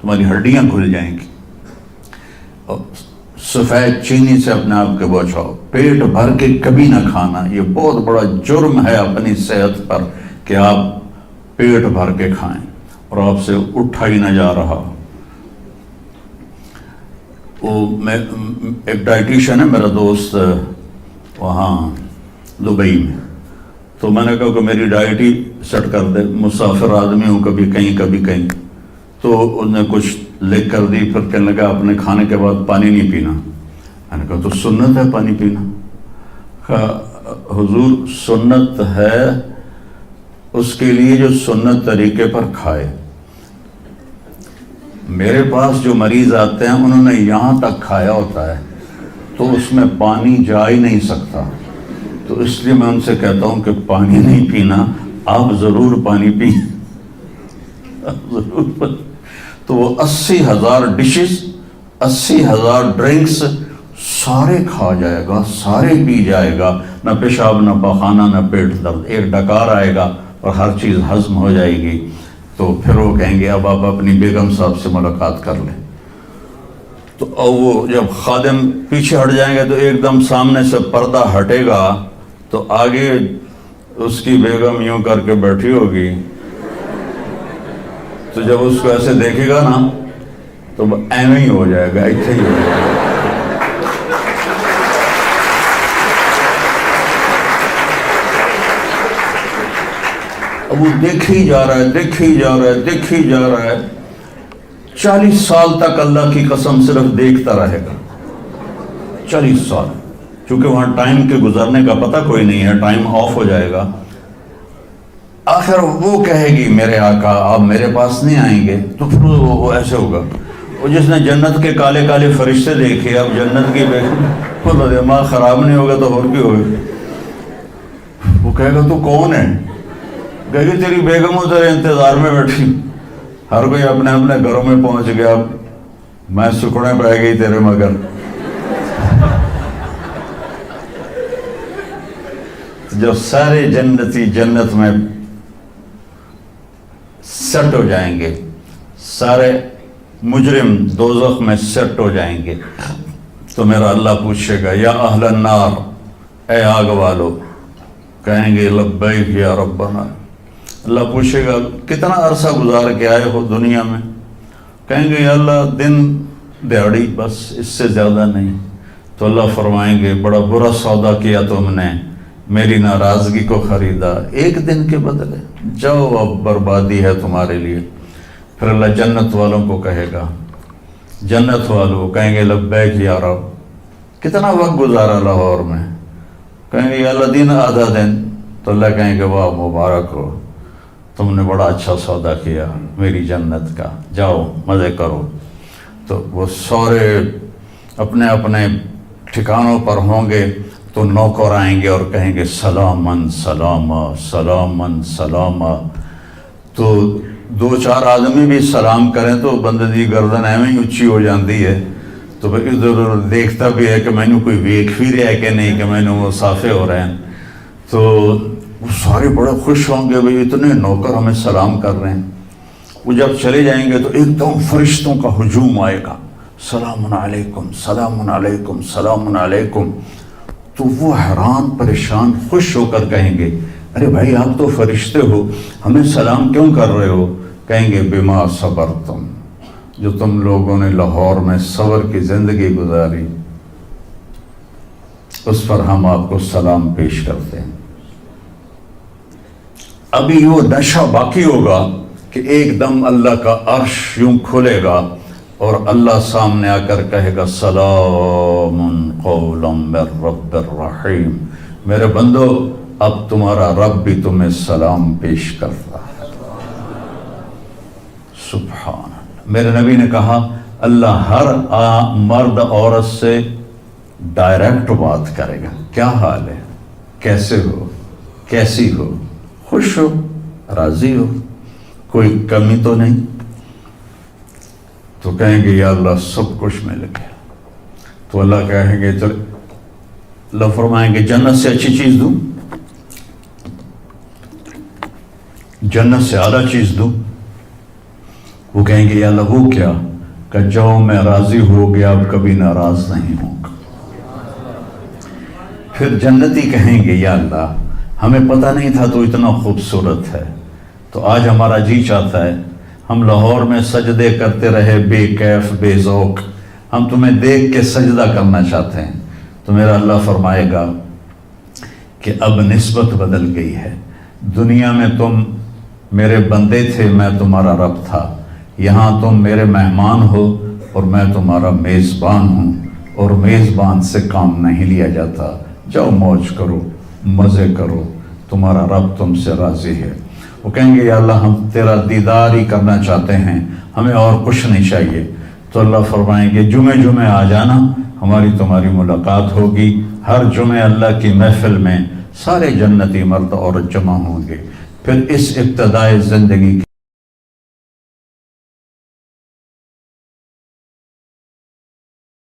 تمہاری ہڈیاں کھل جائیں گی. اور سفید چینی سے اپنے آپ کے بچاؤ، پیٹ بھر کے کبھی نہ کھانا. یہ بہت بڑا جرم ہے اپنی صحت پر کہ آپ پیٹ بھر کے کھائیں اور آپ سے اٹھا ہی نہ جا رہا. میں ایک ڈائٹیشن ہے میرا دوست وہاں دبئی میں، تو میں نے کہا کہ میری ڈائٹ ہی سیٹ کر دے، مسافر آدمی ہوں، کبھی کہیں کبھی کہیں. تو انہوں نے کچھ لکھ کر دی، پھر کہنے لگا اپنے کھانے کے بعد پانی نہیں پینا. میں نے کہا تو سنت ہے پانی پینا. کہا حضور سنت ہے اس کے لیے جو سنت طریقے پر کھائے. میرے پاس جو مریض آتے ہیں انہوں نے یہاں تک کھایا ہوتا ہے تو اس میں پانی جا ہی نہیں سکتا، تو اس لیے میں ان سے کہتا ہوں کہ پانی نہیں پینا، آپ ضرور پانی پیں. تو وہ 80,000 ڈشز، 80,000 ڈرنکس سارے کھا جائے گا، سارے پی جائے گا، نہ پیشاب نہ پخانہ نہ پیٹ درد. ایک ڈکار آئے گا اور ہر چیز ہضم ہو جائے گی. تو پھر وہ کہیں گے اب آپ اپنی بیگم صاحب سے ملاقات کر لیں. تو وہ جب خادم پیچھے ہٹ جائیں گے تو ایک دم سامنے سے پردہ ہٹے گا تو آگے اس کی بیگم یوں کر کے بیٹھی ہوگی. تو جب اس کو ایسے دیکھے گا نا تو ایویں ہی ہو جائے گا، ایسے ہی ہو جائے گا. اب وہ دیکھ ہی جا رہا ہے، دیکھ ہی جا رہا ہے، دیکھ ہی جا رہا ہے. 40 سال تک اللہ کی قسم صرف دیکھتا رہے گا. 40 سال، چونکہ وہاں ٹائم کے گزرنے کا پتہ کوئی نہیں ہے، ٹائم آف ہو جائے گا. آخر وہ کہے گی میرے آقا آپ میرے پاس نہیں آئیں گے. تو پھر وہ ایسے ہوگا، وہ جس نے جنت کے کالے کالے فرشتے دیکھے اب جنت کی بیگم، دماغ خراب نہیں ہوگا تو اور کی ہوگا. وہ کہے گا تو کون ہے؟ کہے گی تیری بیگم تیرے انتظار میں بیٹھی. ہر کوئی اپنے اپنے گھروں میں پہنچ گیا، میں سکڑے پہ گئی تیرے مگر. جو سارے جنتی جنت میں سیٹ ہو جائیں گے، سارے مجرم دوزخ میں سیٹ ہو جائیں گے تو میرا اللہ پوچھے گا یا اہل النار، اے آگ والو، کہیں گے لبیک یا ربنا۔ اللہ پوچھے گا کتنا عرصہ گزار کے آئے ہو دنیا میں؟ کہیں گے یا اللہ دن دیہڑی، بس اس سے زیادہ نہیں۔ تو اللہ فرمائیں گے بڑا برا سودا کیا تم نے، میری ناراضگی کو خریدا ایک دن کے بدلے، جاؤ اب بربادی ہے تمہارے لیے۔ پھر اللہ جنت والوں کو کہے گا، جنت والوں کہیں گے لبیک یا رب، کتنا وقت گزارا لاہور میں؟ کہیں گے یا اللہ دن آدھا دن۔ تو اللہ کہیں گے واہ مبارک ہو، تم نے بڑا اچھا سودا کیا میری جنت کا، جاؤ مزے کرو۔ تو وہ سارے اپنے اپنے ٹھکانوں پر ہوں گے تو نوکر آئیں گے اور کہیں گے سلامن سلامہ سلامن سلامہ۔ تو دو چار آدمی بھی سلام کریں تو بندے دی گردن ایویں ہی اچھی ہو جاتی ہے، تو پھر ادھر ادھر دیکھتا بھی ہے کہ مینوں کوئی ویکھ بھی رہا ہے کہ نہیں، کہ مینوں وہ صافے ہو رہے ہیں۔ تو وہ سارے بڑے خوش ہوں گے، بھئی اتنے نوکر ہمیں سلام کر رہے ہیں۔ وہ جب چلے جائیں گے تو ایک دم فرشتوں کا ہجوم آئے گا، سلام علیکم سلام علیکم سلام علیکم۔ تو وہ حیران پریشان خوش ہو کر کہیں گے ارے بھائی آپ تو فرشتے ہو، ہمیں سلام کیوں کر رہے ہو؟ کہیں گے بما صبرتم، جو تم لوگوں نے لاہور میں صبر کی زندگی گزاری اس پر ہم آپ کو سلام پیش کرتے ہیں۔ ابھی وہ نشہ باقی ہوگا کہ ایک دم اللہ کا عرش یوں کھلے گا اور اللہ سامنے آ کر کہے گا سلام قولا من رب الرحیم، میرے بندو اب تمہارا رب بھی تمہیں سلام پیش کرتا ہے۔ سبحان اللہ۔ میرے نبی نے کہا اللہ ہر مرد عورت سے ڈائریکٹ بات کرے گا، کیا حال ہے، کیسے ہو، کیسی ہو، خوش ہو، راضی ہو، کوئی کمی تو نہیں؟ تو کہیں گے یا اللہ سب کچھ مل گیا۔ تو اللہ کہیں گے چل، اللہ فرمائیں گے جنت سے اچھی چیز دوں، جنت سے اعلیٰ چیز دوں؟ وہ کہیں گے یا اللہ وہ کیا؟ کہ جاؤ میں راضی ہو گیا، اب کبھی ناراض نہیں ہوں گا۔ پھر جنتی کہیں گے یا اللہ ہمیں پتہ نہیں تھا تو اتنا خوبصورت ہے، تو آج ہمارا جی چاہتا ہے ہم لاہور میں سجدے کرتے رہے بے کیف بے ذوق، ہم تمہیں دیکھ کے سجدہ کرنا چاہتے ہیں۔ تو میرا اللہ فرمائے گا کہ اب نسبت بدل گئی ہے، دنیا میں تم میرے بندے تھے، میں تمہارا رب تھا، یہاں تم میرے مہمان ہو اور میں تمہارا میزبان ہوں، اور میزبان سے کام نہیں لیا جاتا، جاؤ موج کرو، مزے کرو، تمہارا رب تم سے راضی ہے۔ وہ کہیں گے یا اللہ ہم تیرا دیدار ہی کرنا چاہتے ہیں، ہمیں اور کچھ نہیں چاہیے۔ تو اللہ فرمائیں گے جمعے آ جانا، ہماری تمہاری ملاقات ہوگی۔ ہر جمعے اللہ کی محفل میں سارے جنتی مرد عورت جمع ہوں گے۔ پھر اس ابتدائی زندگی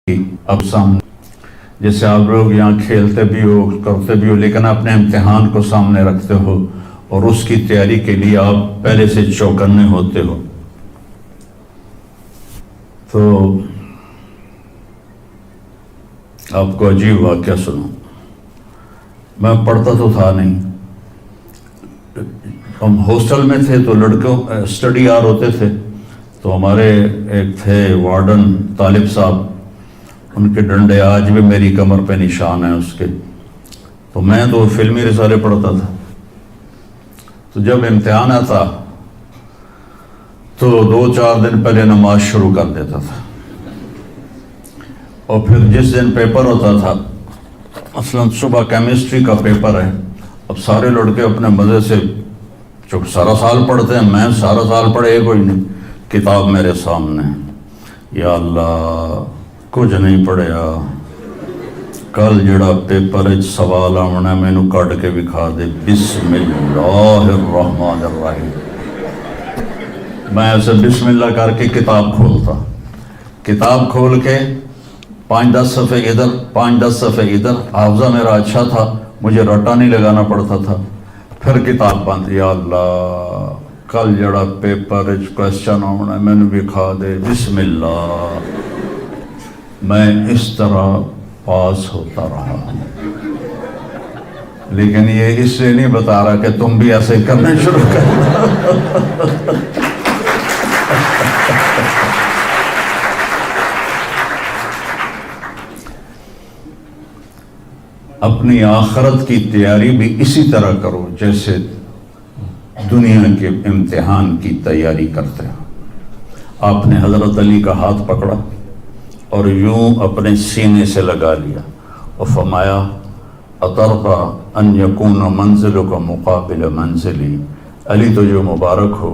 کی اب سامنے، جیسے آپ لوگ یہاں کھیلتے بھی ہو کرتے بھی ہو، لیکن اپنے امتحان کو سامنے رکھتے ہو اور اس کی تیاری کے لیے آپ پہلے سے چوکنے ہوتے ہو۔ تو آپ کو عجیب واقعہ سنوں، میں پڑھتا تو تھا نہیں، ہم ہاسٹل میں تھے تو لڑکوں اسٹڈی آر ہوتے تھے، تو ہمارے ایک تھے وارڈن طالب صاحب، ان کے ڈنڈے آج بھی میری کمر پہ نشان ہیں اس کے۔ تو میں تو فلمی رسالے پڑھتا تھا، تو جب امتحان آتا تو 2-4 دن پہلے نماز شروع کر دیتا تھا، اور پھر جس دن پیپر ہوتا تھا، مثلا صبح کیمسٹری کا پیپر ہے، اب سارے لڑکے اپنے مزے سے جو سارا سال پڑھتے ہیں، میں سارا سال پڑھے کوئی نہیں، کتاب میرے سامنے، یا اللہ کچھ نہیں پڑھیا، کل جڑا پیپر سوال آنا مینو کٹ کے دکھا دے، بسم اللہ الرحمن الرحیم۔ میں ایسے بسم اللہ کر کے کتاب کھولتا، کتاب کھول کے 5-10 صفحے ادھر 5-10 صفحے ادھر، حافظہ میرا اچھا تھا، مجھے رٹا نہیں لگانا پڑتا تھا، پھر کتاب بند، یا اللہ کل جڑا پیپر کوشچن آنا مینو بھی کھا دے، بسم اللہ، میں اس طرح پاس ہوتا رہا ہوں۔ لیکن یہ اس سے نہیں بتا رہا کہ تم بھی ایسے کرنے شروع کر۔ اپنی آخرت کی تیاری بھی اسی طرح کرو جیسے دنیا کے امتحان کی تیاری کرتے ہیں۔ آپ نے حضرت علی کا ہاتھ پکڑا اور یوں اپنے سینے سے لگا لیا اور فرمایا اَتَرْضَىٰ أَن يَكُونَ مَنزِلُكَ مُقَابِلَ مَنزِلِي، علی تجھے مبارک ہو،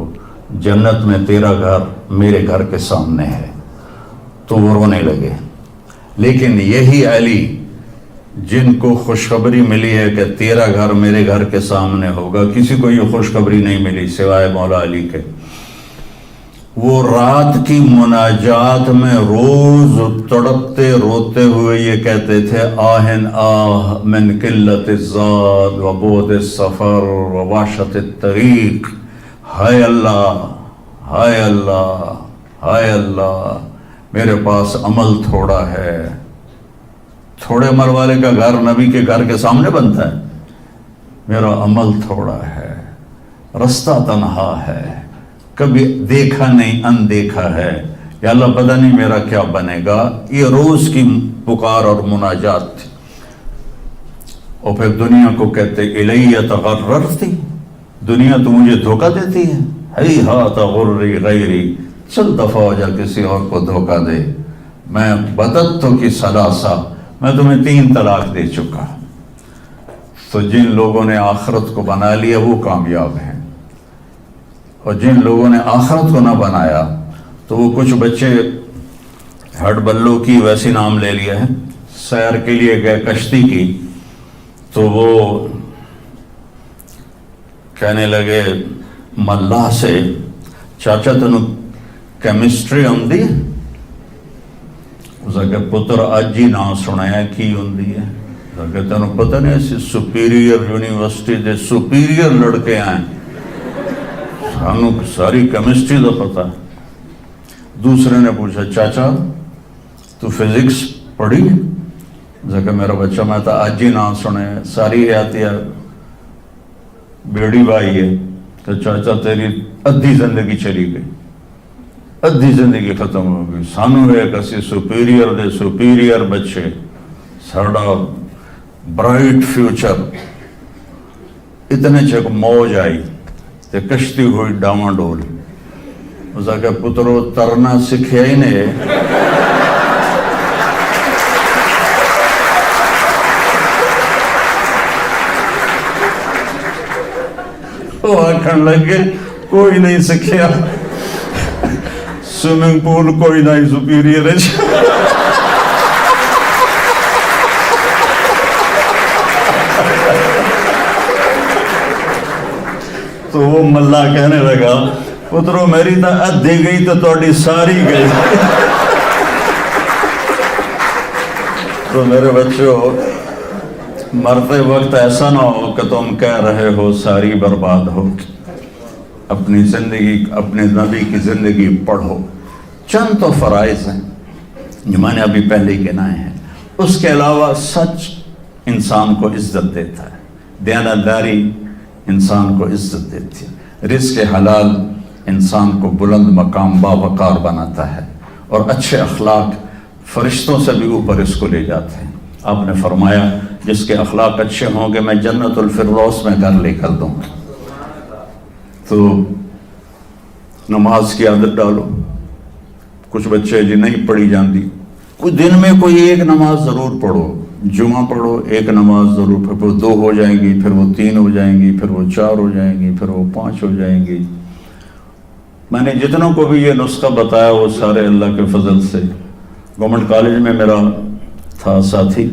جنت میں تیرا گھر میرے گھر کے سامنے ہے۔ تو وہ رونے لگے۔ لیکن یہی علی جن کو خوشخبری ملی ہے کہ تیرا گھر میرے گھر کے سامنے ہوگا، کسی کو یہ خوشخبری نہیں ملی سوائے مولا علی کے، وہ رات کی مناجات میں روز تڑپتے روتے ہوئے یہ کہتے تھے آہن آہ من قلت الزاد و بعد السفر و وحشت الطریق، ہائے اللہ، ہائے اللہ، ہائے اللہ، میرے پاس عمل تھوڑا ہے۔ تھوڑے عمل والے کا گھر نبی کے گھر کے سامنے بنتا ہے، میرا عمل تھوڑا ہے، رستہ تنہا ہے، کبھی دیکھا نہیں اندیکھا ہے، یا اللہ پتہ نہیں میرا کیا بنے گا۔ یہ روز کی پکار اور مناجات تھی۔ اور پھر دنیا کو کہتے الیہ تغررتی، دنیا تو مجھے دھوکہ دیتی ہے، ہیہات غری غیری، چل دفعہ ہو جا کسی اور کو دھوکہ دے، میں بددت کی ثلاثہ، میں تمہیں 3 طلاق دے چکا۔ تو جن لوگوں نے آخرت کو بنا لیا وہ کامیاب ہیں، اور جن لوگوں نے آخرت کو نہ بنایا تو وہ کچھ بچے ہڈ بلو کی ویسی نام لے لیا ہے، سیر کے لیے گئے کشتی کی، تو وہ کہنے لگے ملاح سے چاچا تنوں کیمسٹری آندی ہے؟ اس کہ پتر اج ہی نام سنایا کی ہوندی ہے؟ کہ تینوں پتہ نہیں ایسی سپیریئر یونیورسٹی دے سپیریئر لڑکے آئیں، سانوں ساری کیمسٹری دا پتہ ہے۔ دوسرے نے پوچھا چاچا تو فزکس پڑھی ہے؟ کہ میرا بچہ میں تو اج ہی نام سنے، ساری حیاتیہ بیڑی بائی ہے۔ کہ چاچا تیری ادھی زندگی چلی گئی، ادھی زندگی ختم ہو گئی، سانوں ہے کسی سپیریئر دے سپیریئر بچے، ساڑا برائٹ فیوچر۔ اتنے چک موج آئی تے کشتی ہوئی ڈاواں ڈول۔ اس کہ پترو ترنا سکھیا ہی نے، وہ آکھن لگے کوئی نہیں سکھیا، سوئمنگ پول کوئی نہیں سپیریئر ہے۔ تو وہ ملا کہنے لگا پترو میری تو ادھی گئی تو تھوڑی ساری گئی۔ تو میرے بچوں مرتے وقت ایسا نہ ہو کہ تم کہہ رہے ہو ساری برباد ہو۔ اپنی زندگی، اپنے نبی کی زندگی پڑھو۔ چند تو فرائض ہیں جو میں نے ابھی پہلے ہی گنائے ہیں، اس کے علاوہ سچ انسان کو عزت دیتا ہے، دیانتداری انسان کو عزت دیتی ہے، رزق حلال انسان کو بلند مقام باوقار بناتا ہے، اور اچھے اخلاق فرشتوں سے بھی اوپر اس کو لے جاتے ہیں۔ آپ نے فرمایا جس کے اخلاق اچھے ہوں گے میں جنت الفردوس میں گھر لے کر دوں گا۔ تو نماز کی عادت ڈالو۔ کچھ بچے جی نہیں پڑھی جاندی، کچھ دن میں کوئی ایک نماز ضرور پڑھو، جمعہ پڑھو، ایک نماز ضرور، پھر وہ 2 ہو جائیں گی، پھر وہ 3 ہو جائیں گی، پھر وہ 4 ہو جائیں گی، پھر وہ 5 ہو جائیں گی۔ میں نے جتنوں کو بھی یہ نسخہ بتایا وہ سارے اللہ کے فضل سے، گورنمنٹ کالج میں میرا تھا ساتھی،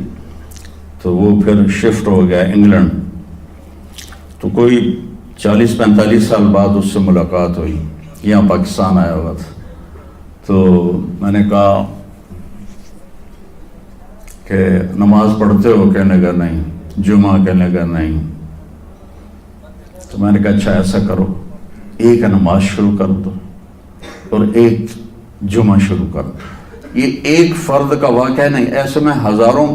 تو وہ پھر شفٹ ہو گیا انگلینڈ، تو کوئی 40-45 سال بعد اس سے ملاقات ہوئی، یہاں پاکستان آیا ہوا تھا۔ تو میں نے کہا کہ نماز پڑھتے ہو؟ کہنے کا نہیں۔ جمعہ؟ کہنے کا نہیں۔ تو میں نے کہا اچھا ایسا کرو، ایک نماز شروع کر دو اور ایک جمعہ شروع کر دو. یہ ایک فرد کا واقعہ نہیں، ایسے میں ہزاروں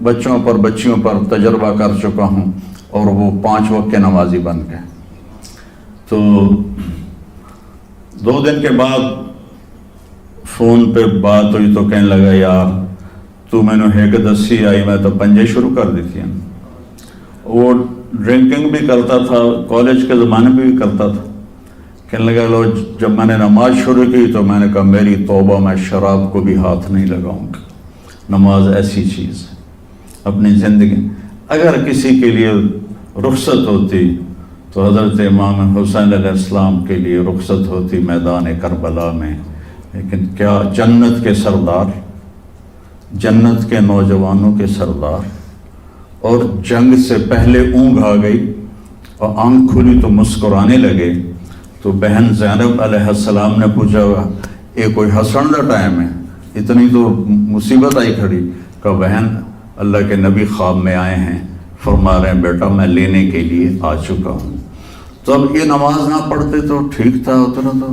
بچوں پر بچیوں پر تجربہ کر چکا ہوں اور وہ 5 وقت کے نمازی بن گئے. تو 2 دن کے بعد فون پہ بات ہوئی تو کہنے لگا یار تو میں نے ایک دسی آئی میں تو پنجے شروع کر دی تھی. وہ ڈرنکنگ بھی کرتا تھا، کالج کے زمانے میں بھی کرتا تھا. کہنے لگا لو جب میں نے نماز شروع کی تو میں نے کہا میری توبہ، میں شراب کو بھی ہاتھ نہیں لگاؤں گا. نماز ایسی چیز ہے اپنی زندگی. اگر کسی کے لیے رخصت ہوتی تو حضرت امام حسین علیہ السلام کے لیے رخصت ہوتی میدان کربلا میں. لیکن کیا جنت کے سردار، جنت کے نوجوانوں کے سردار، اور جنگ سے پہلے اونگ آ گئی اور آنکھ کھلی تو مسکرانے لگے. تو بہن زینب علیہ السلام نے پوچھا یہ کوئی ہنسن کا ٹائم ہے، اتنی تو مصیبت آئی کھڑی. کہ بہن اللہ کے نبی خواب میں آئے ہیں، فرما رہے ہیں بیٹا میں لینے کے لیے آ چکا ہوں. تو اب یہ نماز نہ پڑھتے تو ٹھیک تھا، اتنا تو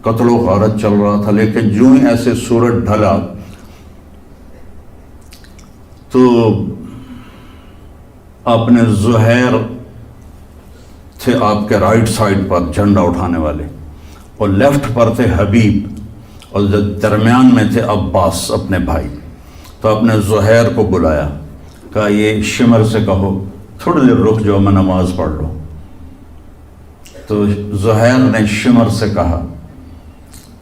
قتل و غارت چل رہا تھا. لیکن جو ہی ایسے سورج ڈھلا تو آپ نے زہیر تھے آپ کے رائٹ سائڈ پر جھنڈا اٹھانے والے، اور لیفٹ پر تھے حبیب، اور درمیان میں تھے عباس اپنے بھائی. تو آپ نے زہیر کو بلایا، کہا یہ شمر سے کہو تھوڑی دیر رک جاؤ میں نماز پڑھ لوں. تو زہیر نے شمر سے کہا،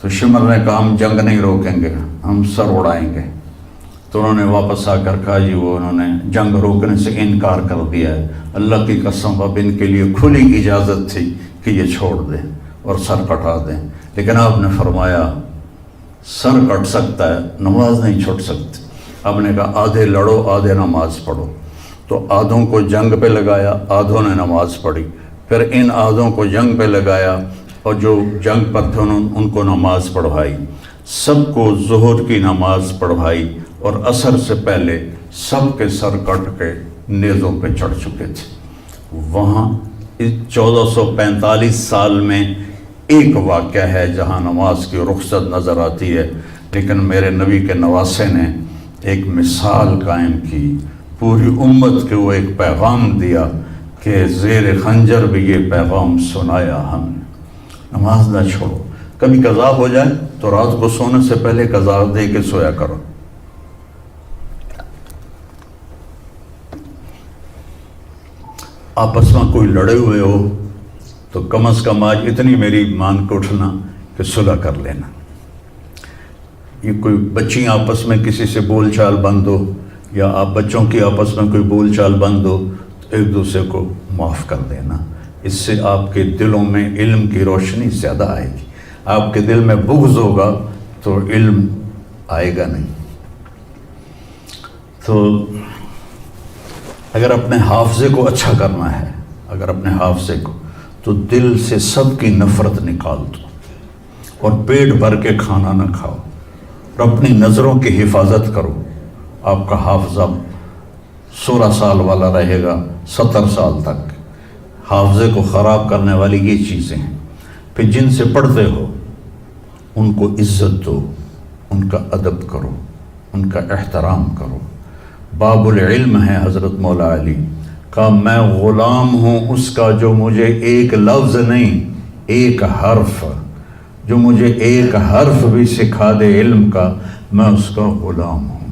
تو شمر نے کہا ہم جنگ نہیں روکیں گے، ہم سر اڑائیں گے. تو انہوں نے واپس آ کر کہا جی وہ انہوں نے جنگ روکنے سے انکار کر دیا ہے. اللہ کی قسم اب ان کے لیے کھلی اجازت تھی کہ یہ چھوڑ دیں اور سر کٹا دیں. لیکن آپ نے فرمایا سر کٹ سکتا ہے، نماز نہیں چھوڑ سکتی. آپ نے کہا آدھے لڑو آدھے نماز پڑھو. تو آدھوں کو جنگ پہ لگایا، آدھوں نے نماز پڑھی. پھر ان آدھوں کو جنگ پہ لگایا اور جو جنگ پر تھے ان کو نماز پڑھوائی. سب کو ظہر کی نماز پڑھوائی اور عصر سے پہلے سب کے سر کٹ کے نیزوں پہ چڑھ چکے تھے. وہاں 1445 سال میں ایک واقعہ ہے جہاں نماز کی رخصت نظر آتی ہے. لیکن میرے نبی کے نواسے نے ایک مثال قائم کی، پوری امت کو وہ ایک پیغام دیا کہ زیر خنجر بھی یہ پیغام سنایا ہم نے. نماز نہ چھوڑو. کبھی قضا ہو جائے تو رات کو سونے سے پہلے قضا دے کے سویا کرو. آپس میں کوئی لڑے ہوئے ہو تو کم از کم آج اتنی میری مان کے اٹھنا کہ صلح کر لینا. یہ کوئی بچیاں آپس میں کسی سے بول چال بند ہو یا آپ بچوں کی آپس میں کوئی بول چال بند ہو تو ایک دوسرے کو معاف کر دینا. اس سے آپ کے دلوں میں علم کی روشنی زیادہ آئے گی. آپ کے دل میں بغض ہوگا تو علم آئے گا نہیں. تو اگر اپنے حافظے کو اچھا کرنا ہے، اگر اپنے حافظے کو، تو دل سے سب کی نفرت نکال دو اور پیٹ بھر کے کھانا نہ کھاؤ اور اپنی نظروں کی حفاظت کرو. آپ کا حافظہ 16 سال والا رہے گا 70 سال تک. حافظے کو خراب کرنے والی یہ چیزیں ہیں. پھر جن سے پڑھتے ہو ان کو عزت دو، ان کا ادب کرو، ان کا احترام کرو. باب العلم ہے حضرت مولا علی کا، میں غلام ہوں اس کا جو مجھے ایک لفظ نہیں ایک حرف، جو مجھے ایک حرف بھی سکھا دے علم کا، میں اس کا غلام ہوں.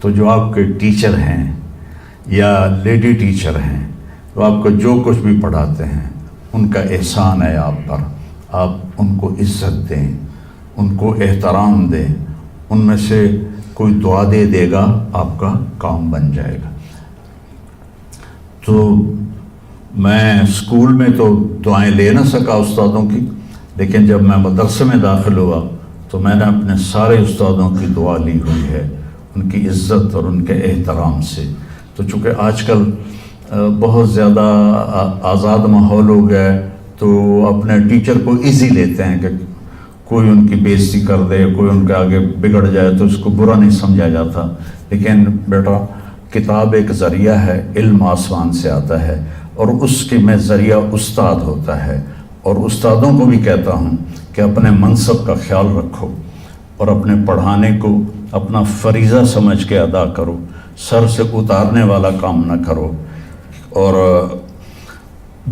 تو جو آپ کے ٹیچر ہیں یا لیڈی ٹیچر ہیں، وہ آپ کو جو کچھ بھی پڑھاتے ہیں ان کا احسان ہے آپ پر. آپ ان کو عزت دیں، ان کو احترام دیں. ان میں سے کوئی دعا دے دے گا آپ کا کام بن جائے گا. تو میں اسکول میں تو دعائیں لے نہ سکا استادوں کی، لیکن جب میں مدرسے میں داخل ہوا تو میں نے اپنے سارے استادوں کی دعا لی ہوئی ہے، ان کی عزت اور ان کے احترام سے. تو چونکہ آج کل بہت زیادہ آزاد ماحول ہو گیا ہے تو اپنے ٹیچر کو ایزی لیتے ہیں کہ کوئی ان کی بےعزتی کر دے، کوئی ان کے آگے بگڑ جائے تو اس کو برا نہیں سمجھا جاتا. لیکن بیٹا کتاب ایک ذریعہ ہے، علم آسمان سے آتا ہے اور اس کے میں ذریعہ استاد ہوتا ہے. اور استادوں کو بھی کہتا ہوں کہ اپنے منصب کا خیال رکھو اور اپنے پڑھانے کو اپنا فریضہ سمجھ کے ادا کرو، سر سے اتارنے والا کام نہ کرو اور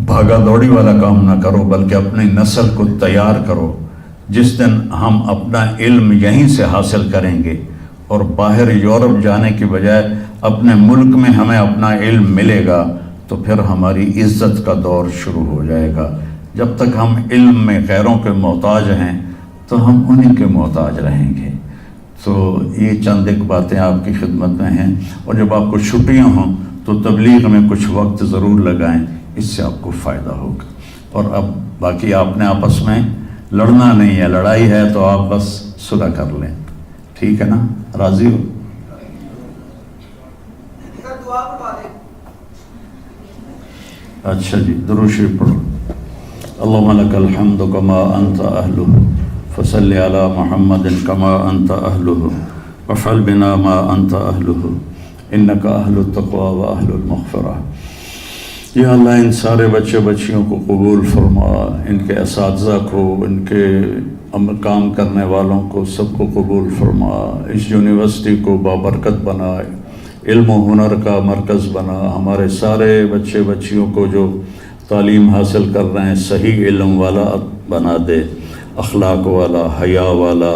بھاگا دوڑی والا کام نہ کرو، بلکہ اپنی نسل کو تیار کرو۔ جس دن ہم اپنا علم یہیں سے حاصل کریں گے اور باہر یورپ جانے کی بجائے اپنے ملک میں ہمیں اپنا علم ملے گا تو پھر ہماری عزت کا دور شروع ہو جائے گا۔ جب تک ہم علم میں غیروں کے محتاج ہیں تو ہم انہی کے محتاج رہیں گے۔ تو یہ چند ایک باتیں آپ کی خدمت میں ہیں، اور جب آپ کو چھٹیاں ہوں تو تبلیغ میں کچھ وقت ضرور لگائیں، اس سے آپ کو فائدہ ہوگا۔ اور اب باقی آپ نے آپس میں لڑنا نہیں ہے، لڑائی ہے تو آپ بس صلح کر لیں، ٹھیک ہے نا؟ راضی ہو؟ اچھا جی، درود شریف پڑھو۔ اللہم لک الحمد کما انت اہلہ فصل علی محمد کما انت اہلہ وافعل بنا ما انت اہلہ انک اہل التقوی و اہل المغفرہ۔ یا اللہ ان سارے بچے بچیوں کو قبول فرما، ان کے اساتذہ کو، ان کے کام کرنے والوں کو، سب کو قبول فرما۔ اس یونیورسٹی کو بابرکت بنا، علم و ہنر کا مرکز بنا۔ ہمارے سارے بچے بچیوں کو جو تعلیم حاصل کر رہے ہیں صحیح علم والا بنا دے، اخلاق والا، حیا والا،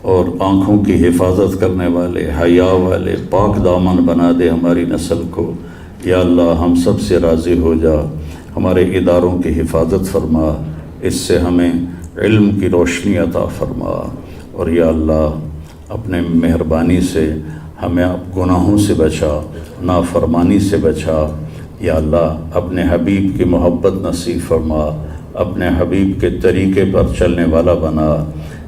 اور آنکھوں کی حفاظت کرنے والے، حیا والے، پاک دامن بنا دے ہماری نسل کو۔ یا اللہ ہم سب سے راضی ہو جا، ہمارے اداروں کی حفاظت فرما، اس سے ہمیں علم کی روشنی عطا فرما، اور یا اللہ اپنے مہربانی سے ہمیں گناہوں سے بچا، نافرمانی سے بچا۔ یا اللہ اپنے حبیب کی محبت نصیب فرما، اپنے حبیب کے طریقے پر چلنے والا بنا۔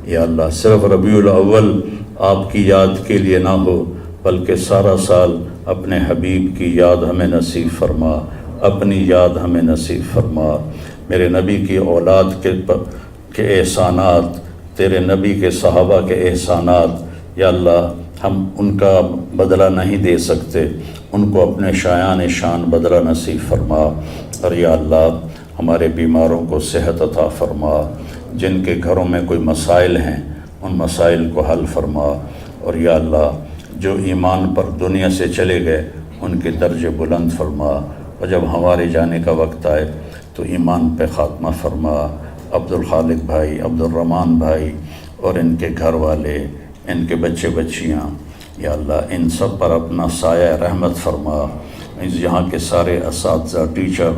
یا اللہ صرف ربیع الاول آپ کی یاد کے لیے نہ ہو، بلکہ سارا سال اپنے حبیب کی یاد ہمیں نصیب فرما، اپنی یاد ہمیں نصیب فرما۔ میرے نبی کی اولاد کے احسانات، تیرے نبی کے صحابہ کے احسانات، یا اللہ ہم ان کا بدلہ نہیں دے سکتے، ان کو اپنے شایان شان بدلہ نصیب فرما۔ اور یا اللہ ہمارے بیماروں کو صحت عطا فرما، جن کے گھروں میں کوئی مسائل ہیں ان مسائل کو حل فرما۔ اور یا اللہ جو ایمان پر دنیا سے چلے گئے ان کے درجے بلند فرما، اور جب ہمارے جانے کا وقت آئے تو ایمان پہ خاتمہ فرما۔ عبدالخالق بھائی، عبدالرحمن بھائی اور ان کے گھر والے، ان کے بچے بچیاں، یا اللہ ان سب پر اپنا سایہ رحمت فرما۔ یہاں کے سارے اساتذہ، ٹیچر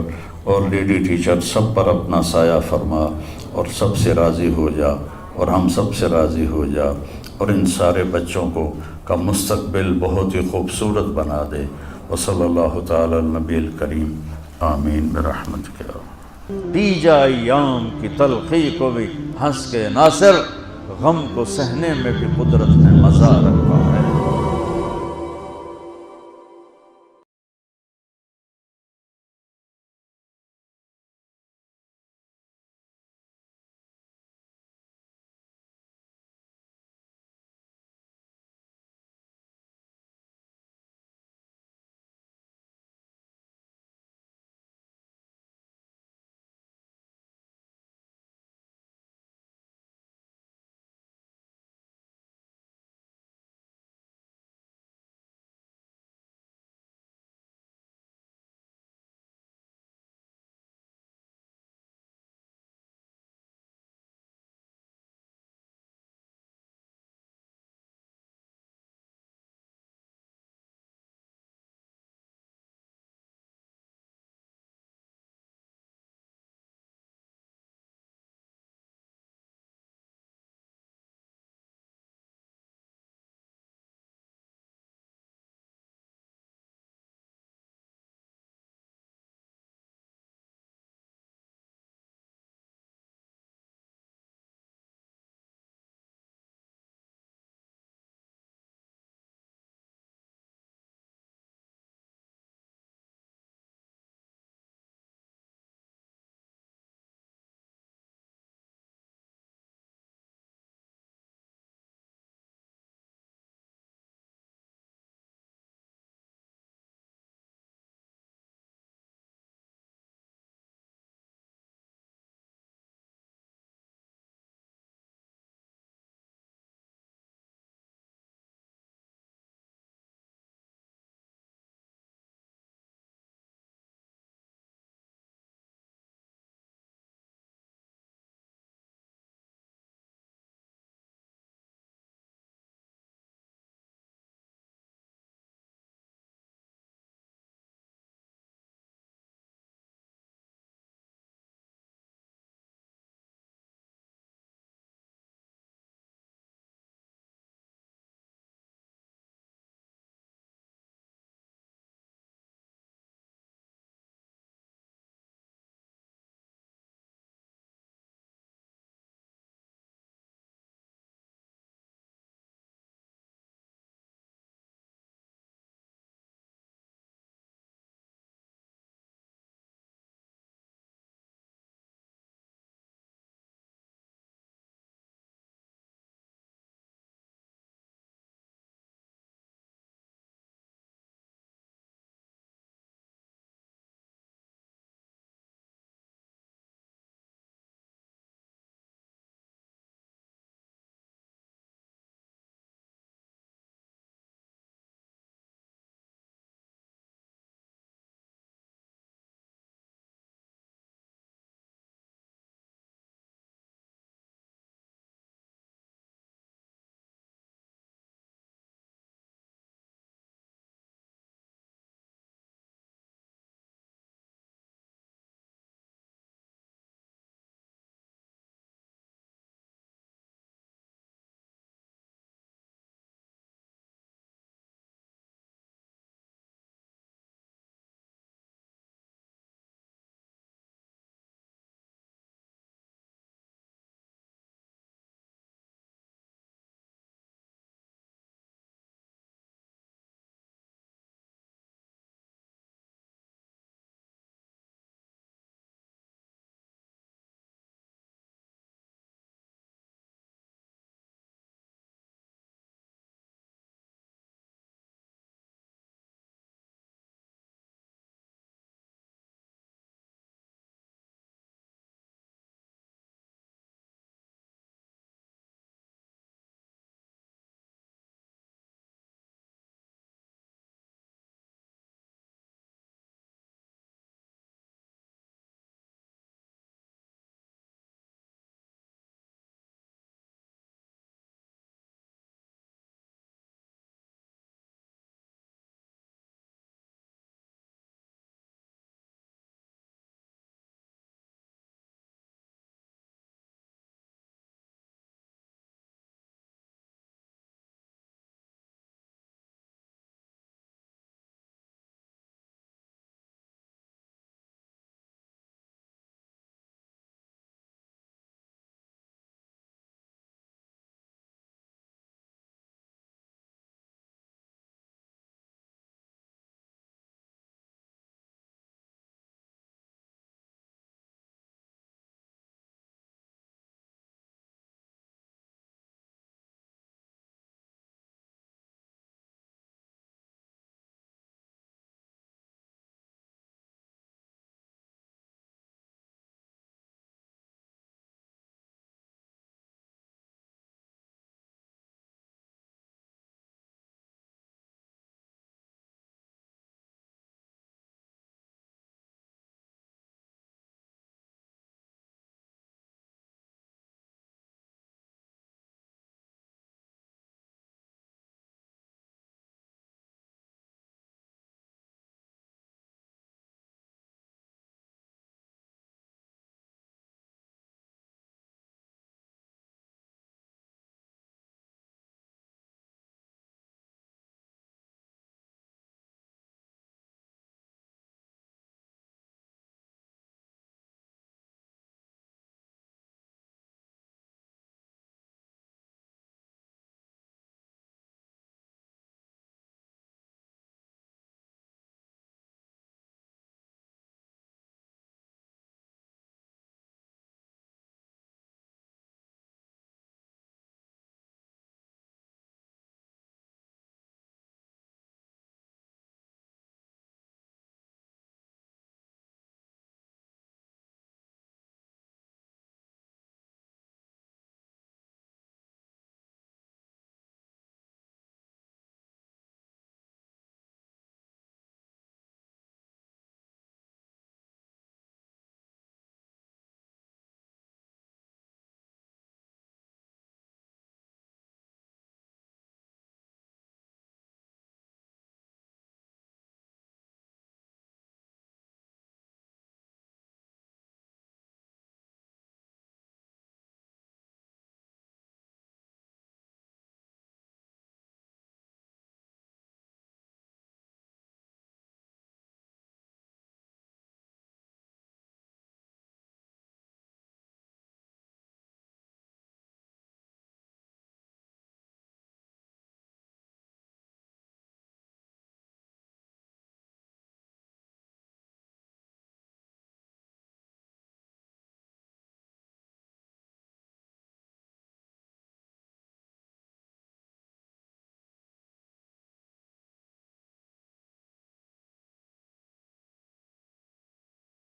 اور لیڈی ٹیچر سب پر اپنا سایہ فرما، اور سب سے راضی ہو جا، اور ہم سب سے راضی ہو جا، اور ان سارے بچوں کو کا مستقبل بہت ہی خوبصورت بنا دے۔ وصلی اللہ تعالی النبی الکریم، آمین برحمتک۔ دیجا ایام کی تلخی کو بھی ہنس کے ناصر، غم کو سہنے میں بھی قدرت نے مزہ رکھا ہے۔